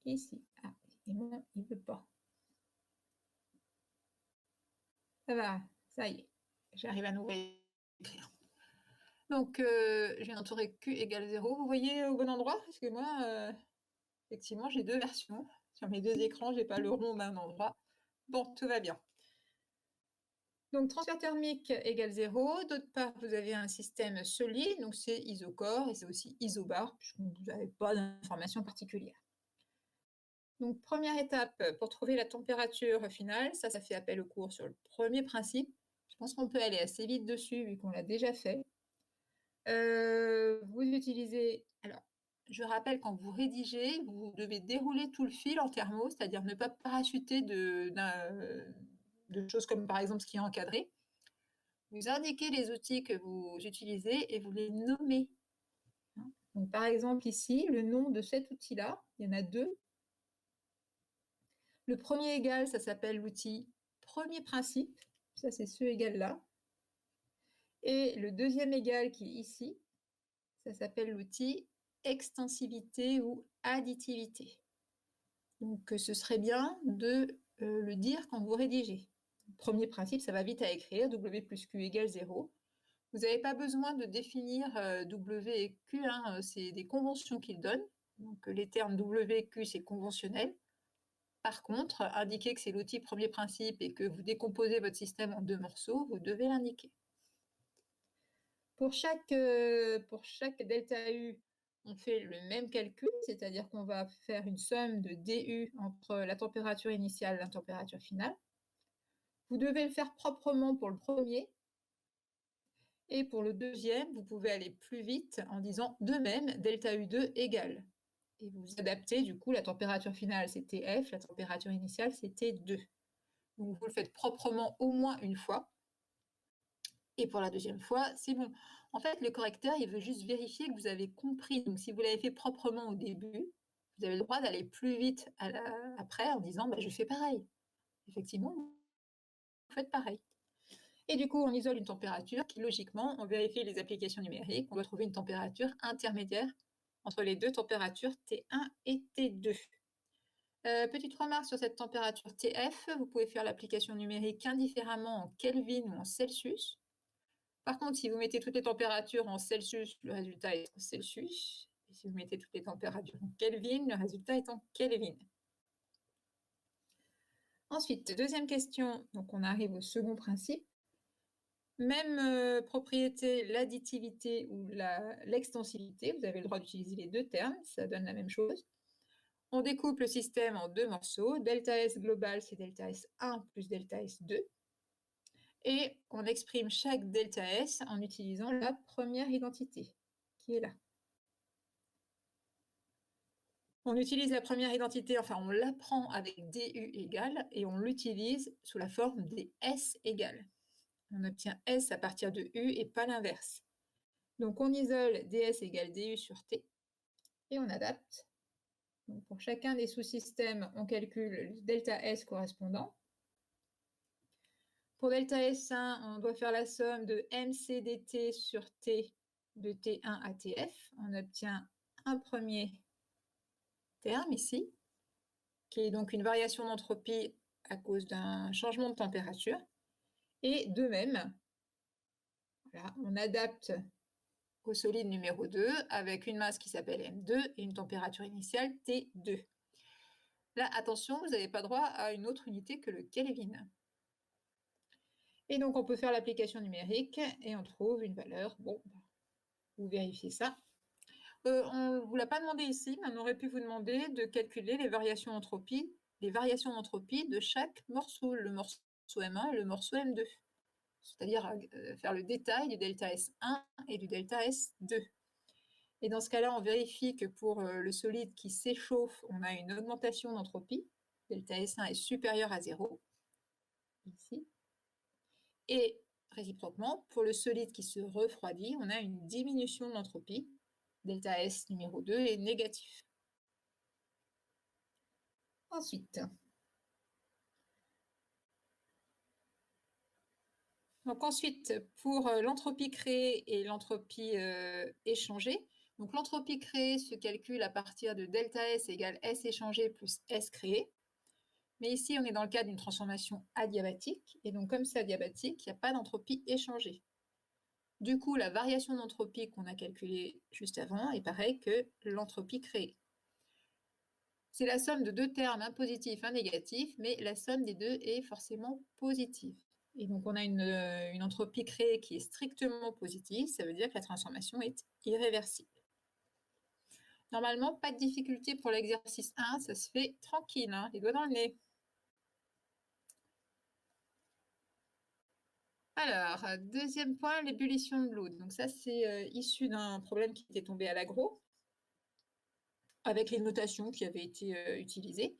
ici. Ah, et moi, il ne veut pas. Ça va, ça y est, j'arrive à nous réécrire. Donc, je viens d'entourer Q égale 0. Vous voyez au bon endroit? Parce que moi, effectivement, j'ai deux versions. Sur mes deux écrans, je n'ai pas le rond au même endroit. Bon, tout va bien. Donc, transfert thermique égale 0. D'autre part, vous avez un système solide, donc c'est isocore et c'est aussi isobar, puisque vous n'avez pas d'informations particulières. Donc, première étape pour trouver la température finale, ça fait appel au cours sur le premier principe. Je pense qu'on peut aller assez vite dessus, vu qu'on l'a déjà fait. Vous utilisez... Alors, je rappelle, quand vous rédigez, vous devez dérouler tout le fil en thermo, c'est-à-dire ne pas parachuter de choses comme par exemple ce qui est encadré. Vous indiquez les outils que vous utilisez et vous les nommez. Donc, par exemple, ici, le nom de cet outil-là, il y en a deux. Le premier égal, ça s'appelle l'outil premier principe. Ça, c'est ce égal-là. Et le deuxième égal qui est ici, ça s'appelle l'outil extensivité ou additivité. Donc, ce serait bien de le dire quand vous rédigez. Premier principe, ça va vite à écrire, W plus Q égale 0. Vous n'avez pas besoin de définir W et Q, hein, c'est des conventions qu'ils donnent. Donc, les termes W et Q, c'est conventionnel. Par contre, indiquer que c'est l'outil premier principe et que vous décomposez votre système en deux morceaux, vous devez l'indiquer. Pour chaque delta U, on fait le même calcul, c'est-à-dire qu'on va faire une somme de DU entre la température initiale et la température finale. Vous devez le faire proprement pour le premier. Et pour le deuxième, vous pouvez aller plus vite en disant de même delta U2 égale. Et vous adaptez du coup la température finale, c'est TF, la température initiale, c'est T2. Donc vous le faites proprement au moins une fois. Et pour la deuxième fois, c'est bon. En fait, le correcteur, il veut juste vérifier que vous avez compris. Donc, si vous l'avez fait proprement au début, vous avez le droit d'aller plus vite après en disant bah, « je fais pareil ». Effectivement, vous faites pareil. Et du coup, on isole une température qui, logiquement, on vérifie les applications numériques. On doit trouver une température intermédiaire entre les deux températures T1 et T2. Petite remarque sur cette température TF, vous pouvez faire l'application numérique indifféremment en Kelvin ou en Celsius. Par contre, si vous mettez toutes les températures en Celsius, le résultat est en Celsius. Et si vous mettez toutes les températures en Kelvin, le résultat est en Kelvin. Ensuite, deuxième question, donc on arrive au second principe. Même propriété, l'additivité ou l'extensivité, vous avez le droit d'utiliser les deux termes, ça donne la même chose. On découpe le système en deux morceaux. Delta S global, c'est delta S1 plus delta S2. Et on exprime chaque delta S en utilisant la première identité, qui est là. On utilise la première identité, enfin on l'apprend avec DU égale, et on l'utilise sous la forme des S égale. On obtient S à partir de U et pas l'inverse. Donc on isole ds égale du sur T, et on adapte. Donc pour chacun des sous-systèmes, on calcule le delta S correspondant. Pour delta S1, on doit faire la somme de MC dt sur T de T1 à Tf. On obtient un premier terme ici, qui est donc une variation d'entropie à cause d'un changement de température. Et de même, voilà, on adapte au solide numéro 2 avec une masse qui s'appelle M2 et une température initiale T2. Là, attention, vous n'avez pas droit à une autre unité que le Kelvin. Et donc, on peut faire l'application numérique et on trouve une valeur. Bon, vous vérifiez ça. On ne vous l'a pas demandé ici, mais on aurait pu vous demander de calculer les variations d'entropie de chaque morceau, le morceau M1 et le morceau M2. C'est-à-dire faire le détail du delta S1 et du delta S2. Et dans ce cas-là, on vérifie que pour le solide qui s'échauffe, on a une augmentation d'entropie. Delta S1 est supérieur à 0, ici. Et réciproquement, pour le solide qui se refroidit, on a une diminution d'entropie. Delta S numéro 2 est négatif. Ensuite, pour l'entropie créée et l'entropie échangée, Donc l'entropie créée se calcule à partir de delta S égale S échangé plus S créé. Mais ici, on est dans le cas d'une transformation adiabatique. Et donc, comme c'est adiabatique, il n'y a pas d'entropie échangée. Du coup, la variation d'entropie qu'on a calculée juste avant est pareille que l'entropie créée. C'est la somme de deux termes, un positif, un négatif, mais la somme des deux est forcément positive. Et donc, on a une entropie créée qui est strictement positive. Ça veut dire que la transformation est irréversible. Normalement, pas de difficulté pour l'exercice 1, ça se fait tranquille, hein, les doigts dans le nez. Alors, deuxième point, l'ébullition de l'eau. Donc ça, c'est issu d'un problème qui était tombé à l'agro, avec les notations qui avaient été utilisées.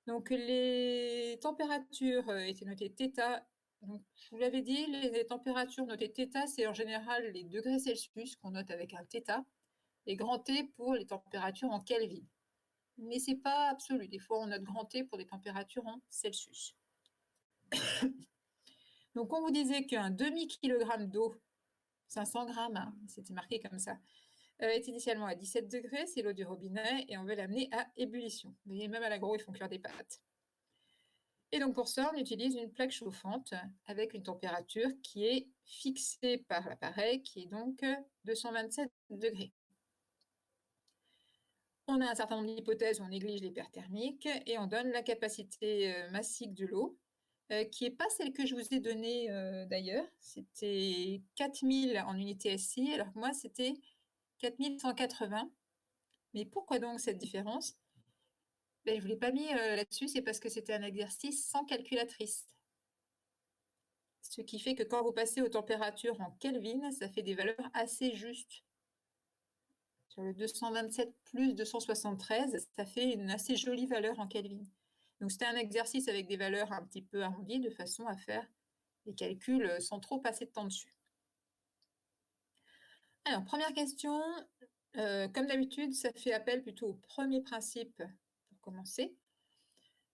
Donc les températures étaient notées θ. Donc, je vous l'avais dit, les températures notées θ, c'est en général les degrés Celsius qu'on note avec un θ, et grand T pour les températures en Kelvin. Mais ce n'est pas absolu. Des fois, on note grand T pour des températures en Celsius. Donc, on vous disait qu'un demi-kilogramme d'eau, 500 grammes, hein, c'était marqué comme ça, est initialement à 17 degrés, c'est l'eau du robinet, et on veut l'amener à ébullition. Vous voyez, même à l'agro, ils font cuire des pâtes. Et donc, pour ça, on utilise une plaque chauffante avec une température qui est fixée par l'appareil, qui est donc 227 degrés. On a un certain nombre d'hypothèses où on néglige l'hyperthermique et on donne la capacité massique de l'eau, qui n'est pas celle que je vous ai donnée d'ailleurs. C'était 4000 en unité SI, alors que moi, c'était 4180. Mais pourquoi donc cette différence? Je ne vous l'ai pas mis là-dessus, c'est parce que c'était un exercice sans calculatrice. Ce qui fait que quand vous passez aux températures en Kelvin, ça fait des valeurs assez justes. Sur le 227 plus 273, ça fait une assez jolie valeur en Kelvin. Donc c'était un exercice avec des valeurs un petit peu arrondies de façon à faire les calculs sans trop passer de temps dessus. Alors, première question. Comme d'habitude, ça fait appel plutôt au premier principe pour commencer.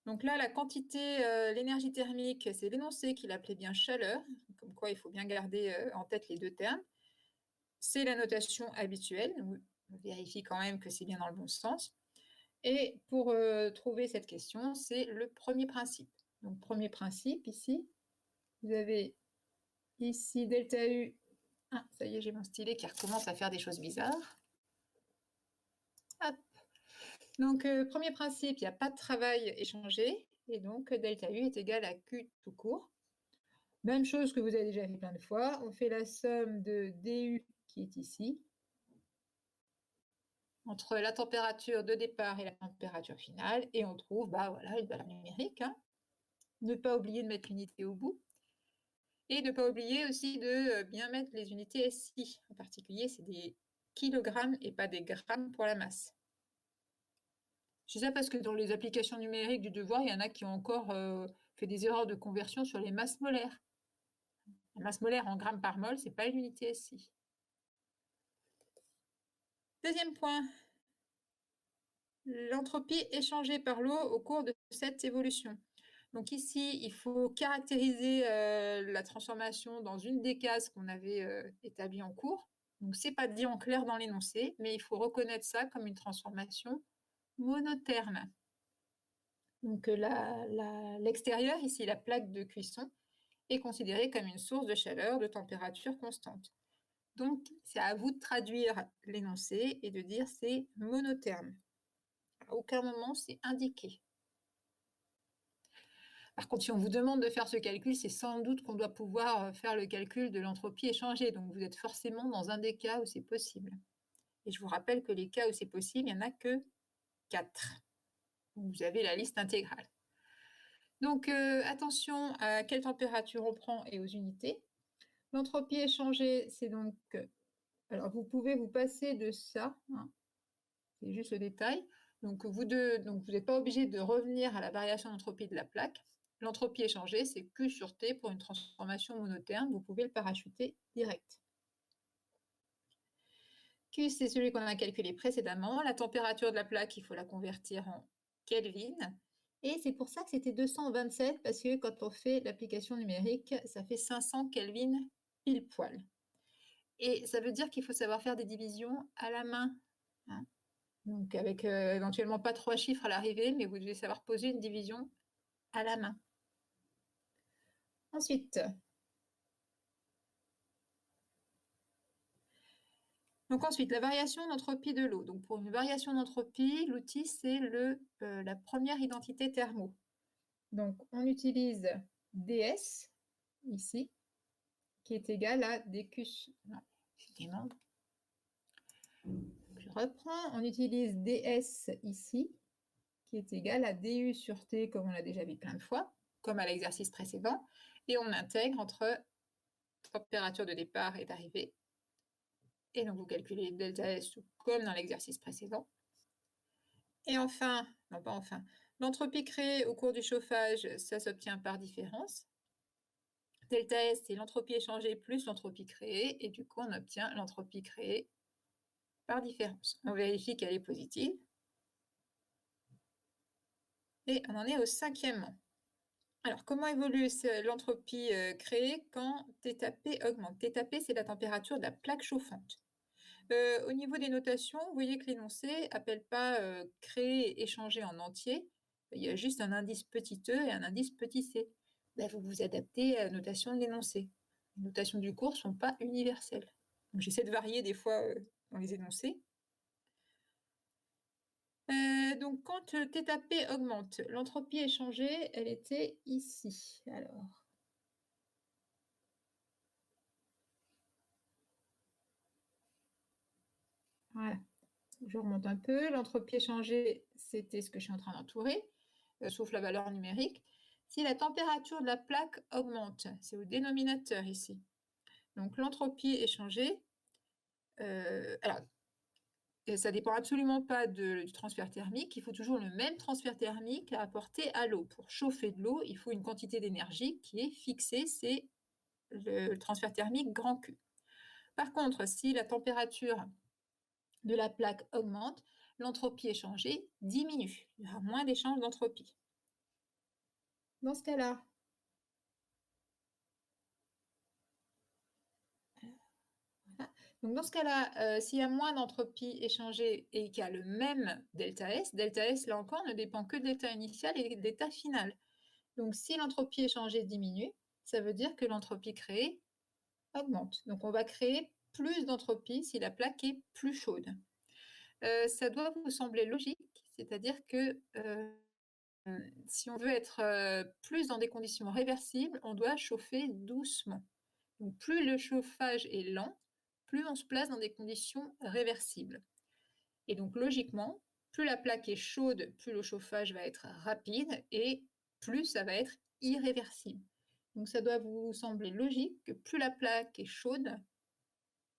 Donc là, la quantité, l'énergie thermique, c'est l'énoncé qu'il appelait bien chaleur, comme quoi il faut bien garder en tête les deux termes. C'est la notation habituelle. On vérifie quand même que c'est bien dans le bon sens. Et pour trouver cette question, c'est le premier principe. Donc, premier principe, ici, vous avez ici delta U. Ah, ça y est, j'ai mon stylet qui recommence à faire des choses bizarres. Hop. Donc, premier principe, il n'y a pas de travail échangé. Et donc, delta U est égal à Q tout court. Même chose que vous avez déjà fait plein de fois. On fait la somme de DU qui est ici, entre la température de départ et la température finale, et on trouve voilà, une valeur numérique. Hein. Ne pas oublier de mettre l'unité au bout. Et ne pas oublier aussi de bien mettre les unités SI. En particulier, c'est des kilogrammes et pas des grammes pour la masse. Je dis ça parce que dans les applications numériques du devoir, il y en a qui ont encore fait des erreurs de conversion sur les masses molaires. La masse molaire en grammes par mol, ce n'est pas une unité SI. Deuxième point, l'entropie échangée par l'eau au cours de cette évolution. Donc ici, il faut caractériser la transformation dans une des cases qu'on avait établies en cours. Donc ce n'est pas dit en clair dans l'énoncé, mais il faut reconnaître ça comme une transformation monotherme. Donc l'extérieur, ici la plaque de cuisson, est considérée comme une source de chaleur de température constante. Donc c'est à vous de traduire l'énoncé et de dire c'est monotherme. À aucun moment c'est indiqué. Par contre, si on vous demande de faire ce calcul, c'est sans doute qu'on doit pouvoir faire le calcul de l'entropie échangée. Donc vous êtes forcément dans un des cas où c'est possible. Et je vous rappelle que les cas où c'est possible, il n'y en a que 4. Vous avez la liste intégrale. Donc attention à quelle température on prend et aux unités. L'entropie échangée, c'est donc... alors vous pouvez vous passer de ça, hein, c'est juste le détail. Donc vous n'êtes pas obligé de revenir à la variation d'entropie de la plaque. L'entropie échangée, c'est Q sur T pour une transformation monotherme. Vous pouvez le parachuter direct. Q, c'est celui qu'on a calculé précédemment. La température de la plaque, il faut la convertir en Kelvin. Et c'est pour ça que c'était 227, parce que quand on fait l'application numérique, ça fait 500 Kelvin pile poil. Et ça veut dire qu'il faut savoir faire des divisions à la main. hein. Donc avec éventuellement pas 3 chiffres à l'arrivée, mais vous devez savoir poser une division à la main. Ensuite, la variation d'entropie de l'eau. Donc pour une variation d'entropie, l'outil c'est la première identité thermo. Donc on utilise ds ici, qui est égal à dq. Non, effectivement. Je reprends, on utilise ds ici, qui est égal à du sur t, comme on l'a déjà vu plein de fois, comme à l'exercice précédent, et on intègre entre température de départ et d'arrivée. Et donc vous calculez delta S comme dans l'exercice précédent. Et enfin, non pas enfin, l'entropie créée au cours du chauffage, ça s'obtient par différence. Delta S, c'est l'entropie échangée plus l'entropie créée, et du coup, on obtient l'entropie créée par différence. On vérifie qu'elle est positive. Et on en est au 5e. Alors, comment évolue l'entropie créée quand θP augmente? θP, c'est la température de la plaque chauffante. Au niveau des notations, vous voyez que l'énoncé n'appelle pas créer et échanger en entier. Il y a juste un indice petit e et un indice petit c. Ben, vous vous adaptez à la notation de l'énoncé. Les notations du cours ne sont pas universelles. J'essaie de varier des fois dans les énoncés. Donc, quand θP augmente, l'entropie échangée, elle était ici. Alors, voilà. Je remonte un peu. L'entropie échangée, c'était ce que je suis en train d'entourer, sauf la valeur numérique. Si la température de la plaque augmente, c'est au dénominateur ici. Donc, l'entropie échangée, alors, ça ne dépend absolument pas du transfert thermique. Il faut toujours le même transfert thermique à apporter à l'eau. Pour chauffer de l'eau, il faut une quantité d'énergie qui est fixée, c'est le transfert thermique grand Q. Par contre, si la température de la plaque augmente, l'entropie échangée diminue. Il y aura moins d'échange d'entropie. Dans ce cas-là, voilà. Donc dans ce cas-là, s'il y a moins d'entropie échangée et qu'il y a le même delta S, là encore, ne dépend que de l'état initial et de l'état final. Donc si l'entropie échangée diminue, ça veut dire que l'entropie créée augmente. Donc on va créer plus d'entropie si la plaque est plus chaude. Ça doit vous sembler logique, c'est-à-dire que si on veut être plus dans des conditions réversibles, on doit chauffer doucement. Donc plus le chauffage est lent, plus on se place dans des conditions réversibles. Et donc logiquement, plus la plaque est chaude, plus le chauffage va être rapide et plus ça va être irréversible. Donc ça doit vous sembler logique que plus la plaque est chaude,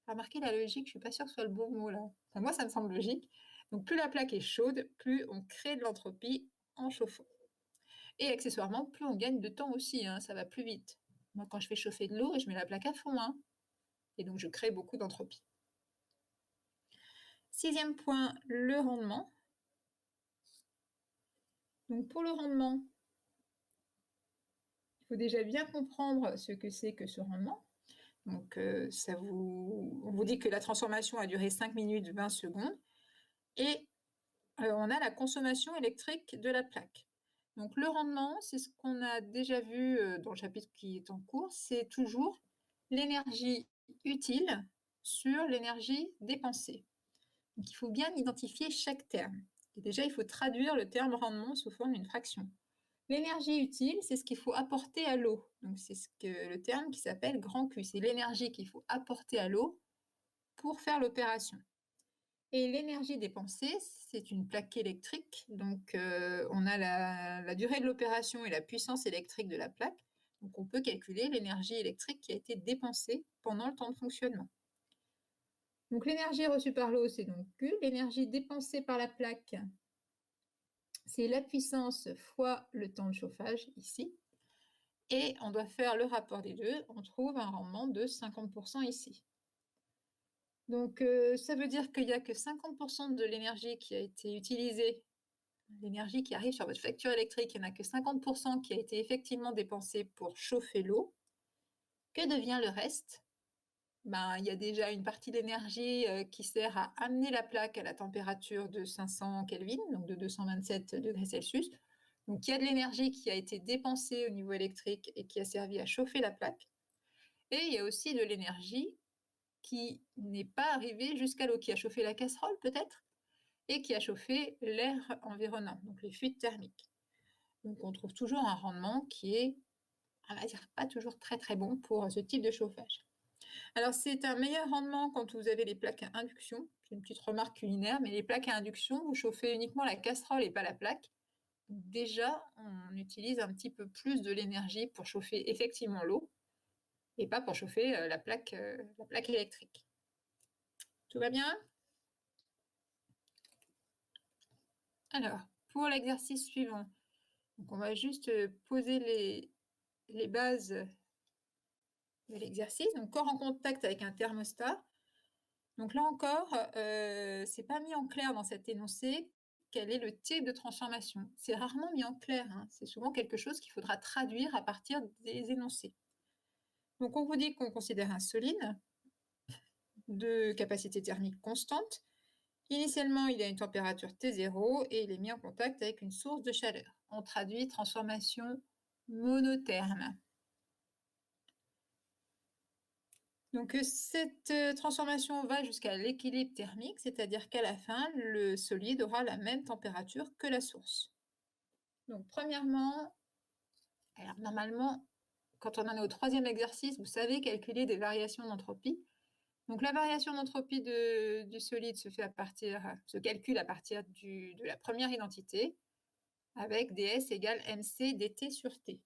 remarquez la logique, je ne suis pas sûre que ce soit le bon mot là. Enfin, moi, ça me semble logique. Donc plus la plaque est chaude, plus on crée de l'entropie en chauffant. Et accessoirement, plus on gagne de temps aussi, hein, ça va plus vite. Moi, quand je fais chauffer de l'eau, je mets la plaque à fond, hein, et donc je crée beaucoup d'entropie. 6e point, le rendement. Donc pour le rendement, il faut déjà bien comprendre ce que c'est que ce rendement. Donc on vous dit que la transformation a duré 5 minutes 20 secondes, et on a la consommation électrique de la plaque. Donc le rendement, c'est ce qu'on a déjà vu dans le chapitre qui est en cours, c'est toujours l'énergie utile sur l'énergie dépensée. Donc il faut bien identifier chaque terme. Et déjà, il faut traduire le terme rendement sous forme d'une fraction. L'énergie utile, c'est ce qu'il faut apporter à l'eau. Donc c'est le terme qui s'appelle grand Q. C'est l'énergie qu'il faut apporter à l'eau pour faire l'opération. Et l'énergie dépensée, c'est une plaque électrique. Donc on a la durée de l'opération et la puissance électrique de la plaque. Donc on peut calculer l'énergie électrique qui a été dépensée pendant le temps de fonctionnement. Donc l'énergie reçue par l'eau, c'est donc Q. L'énergie dépensée par la plaque, c'est la puissance fois le temps de chauffage, ici. Et on doit faire le rapport des deux. On trouve un rendement de 50% ici. Donc ça veut dire qu'il n'y a que 50% de l'énergie qui a été utilisée, l'énergie qui arrive sur votre facture électrique, il n'y en a que 50% qui a été effectivement dépensée pour chauffer l'eau. Que devient le reste? ben, il y a déjà une partie d'énergie qui sert à amener la plaque à la température de 500 Kelvin, donc de 227 degrés Celsius. Donc il y a de l'énergie qui a été dépensée au niveau électrique et qui a servi à chauffer la plaque. Et il y a aussi de l'énergie qui n'est pas arrivée jusqu'à l'eau, qui a chauffé la casserole peut-être, et qui a chauffé l'air environnant, donc les fuites thermiques. Donc on trouve toujours un rendement qui est, on va dire, pas toujours très très bon pour ce type de chauffage. Alors c'est un meilleur rendement quand vous avez les plaques à induction. C'est une petite remarque culinaire, mais les plaques à induction, vous chauffez uniquement la casserole et pas la plaque. Donc déjà, on utilise un petit peu plus de l'énergie pour chauffer effectivement l'eau et pas pour chauffer la plaque électrique. Tout va bien? Alors, pour l'exercice suivant, donc on va juste poser les bases de l'exercice. Donc, corps en contact avec un thermostat. Donc là encore, c'est pas mis en clair dans cet énoncé quel est le type de transformation. C'est rarement mis en clair, hein. C'est souvent quelque chose qu'il faudra traduire à partir des énoncés. Donc on vous dit qu'on considère un solide de capacité thermique constante. Initialement, il a une température T0 et il est mis en contact avec une source de chaleur. On traduit transformation monotherme. Donc cette transformation va jusqu'à l'équilibre thermique, c'est-à-dire qu'à la fin, le solide aura la même température que la source. Donc premièrement, alors normalement, quand on en est au troisième exercice, vous savez calculer des variations d'entropie. Donc la variation d'entropie du solide se calcule à partir de la première identité, avec ds égale mc dt sur t.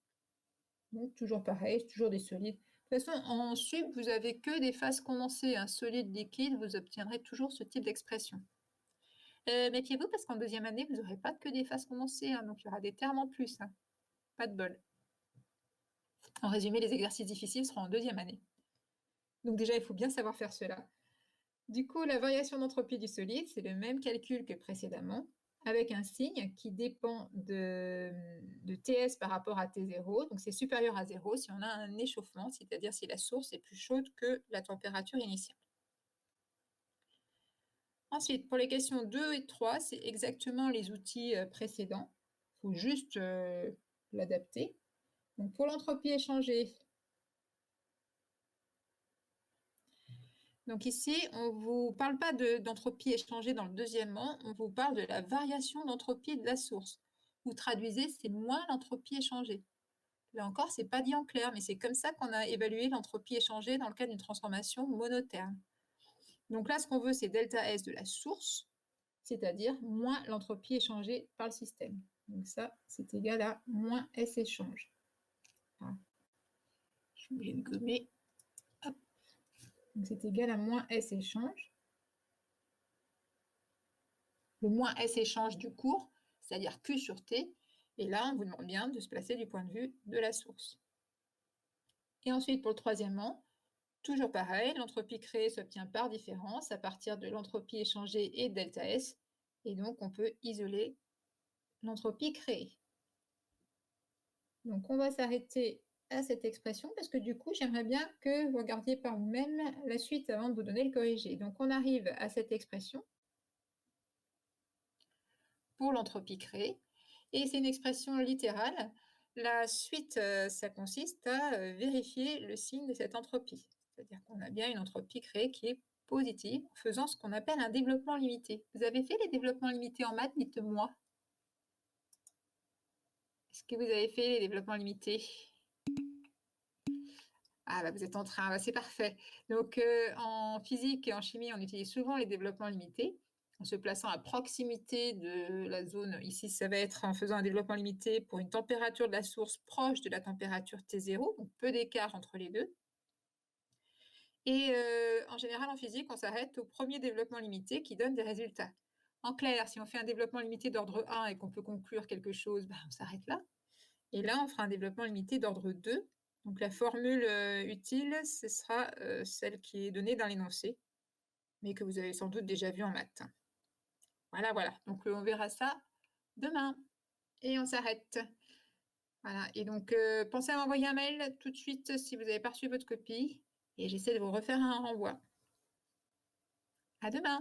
Donc toujours pareil, toujours des solides. De toute façon, en sup, vous n'avez que des phases condensées, un solide, liquide, vous obtiendrez toujours ce type d'expression. Méfiez-vous parce qu'en deuxième année, vous n'aurez pas que des phases condensées, hein, donc il y aura des termes en plus. Hein. Pas de bol. En résumé, les exercices difficiles seront en deuxième année. Donc déjà, il faut bien savoir faire cela. Du coup, la variation d'entropie du solide, c'est le même calcul que précédemment, avec un signe qui dépend de Ts par rapport à T0. Donc c'est supérieur à 0 si on a un échauffement, c'est-à-dire si la source est plus chaude que la température initiale. Ensuite, pour les questions 2 et 3, c'est exactement les outils précédents. Il faut juste l'adapter. Donc pour l'entropie échangée, donc ici, on ne vous parle pas d'entropie échangée dans le deuxièmement, on vous parle de la variation d'entropie de la source. Vous traduisez, c'est moins l'entropie échangée. Là encore, ce n'est pas dit en clair, mais c'est comme ça qu'on a évalué l'entropie échangée dans le cas d'une transformation monotherme. Donc là, ce qu'on veut, c'est delta S de la source, c'est-à-dire moins l'entropie échangée par le système. Donc ça, c'est égal à moins S échange. Voilà. Je suis obligée de gommer. Hop. Donc c'est égal à moins S échange. Le moins S échange du cours, c'est-à-dire Q sur T. Et là, on vous demande bien de se placer du point de vue de la source. Et ensuite, pour le troisièmement, toujours pareil, l'entropie créée s'obtient par différence à partir de l'entropie échangée et delta S. Et donc, on peut isoler l'entropie créée. Donc, on va s'arrêter à cette expression parce que du coup, j'aimerais bien que vous regardiez par vous-même la suite avant de vous donner le corrigé. Donc, on arrive à cette expression pour l'entropie créée. Et c'est une expression littérale. La suite, ça consiste à vérifier le signe de cette entropie. C'est-à-dire qu'on a bien une entropie créée qui est positive en faisant ce qu'on appelle un développement limité. Vous avez fait les développements limités en maths? Dites-moi. Est-ce que vous avez fait les développements limités? Ah, bah, vous êtes en train, bah, c'est parfait. Donc, en physique et en chimie, on utilise souvent les développements limités en se plaçant à proximité de la zone. Ici, ça va être en faisant un développement limité pour une température de la source proche de la température T0, donc peu d'écart entre les deux. Et en général, en physique, on s'arrête au premier développement limité qui donne des résultats. En clair, si on fait un développement limité d'ordre 1 et qu'on peut conclure quelque chose, bah, on s'arrête là. Et là, on fera un développement limité d'ordre 2. Donc la formule utile, ce sera celle qui est donnée dans l'énoncé, mais que vous avez sans doute déjà vue en maths. Voilà, voilà. Donc on verra ça demain. Et on s'arrête. Voilà. Et donc pensez à m'envoyer un mail tout de suite si vous avez pas reçu votre copie. et j'essaie de vous refaire un renvoi. À demain!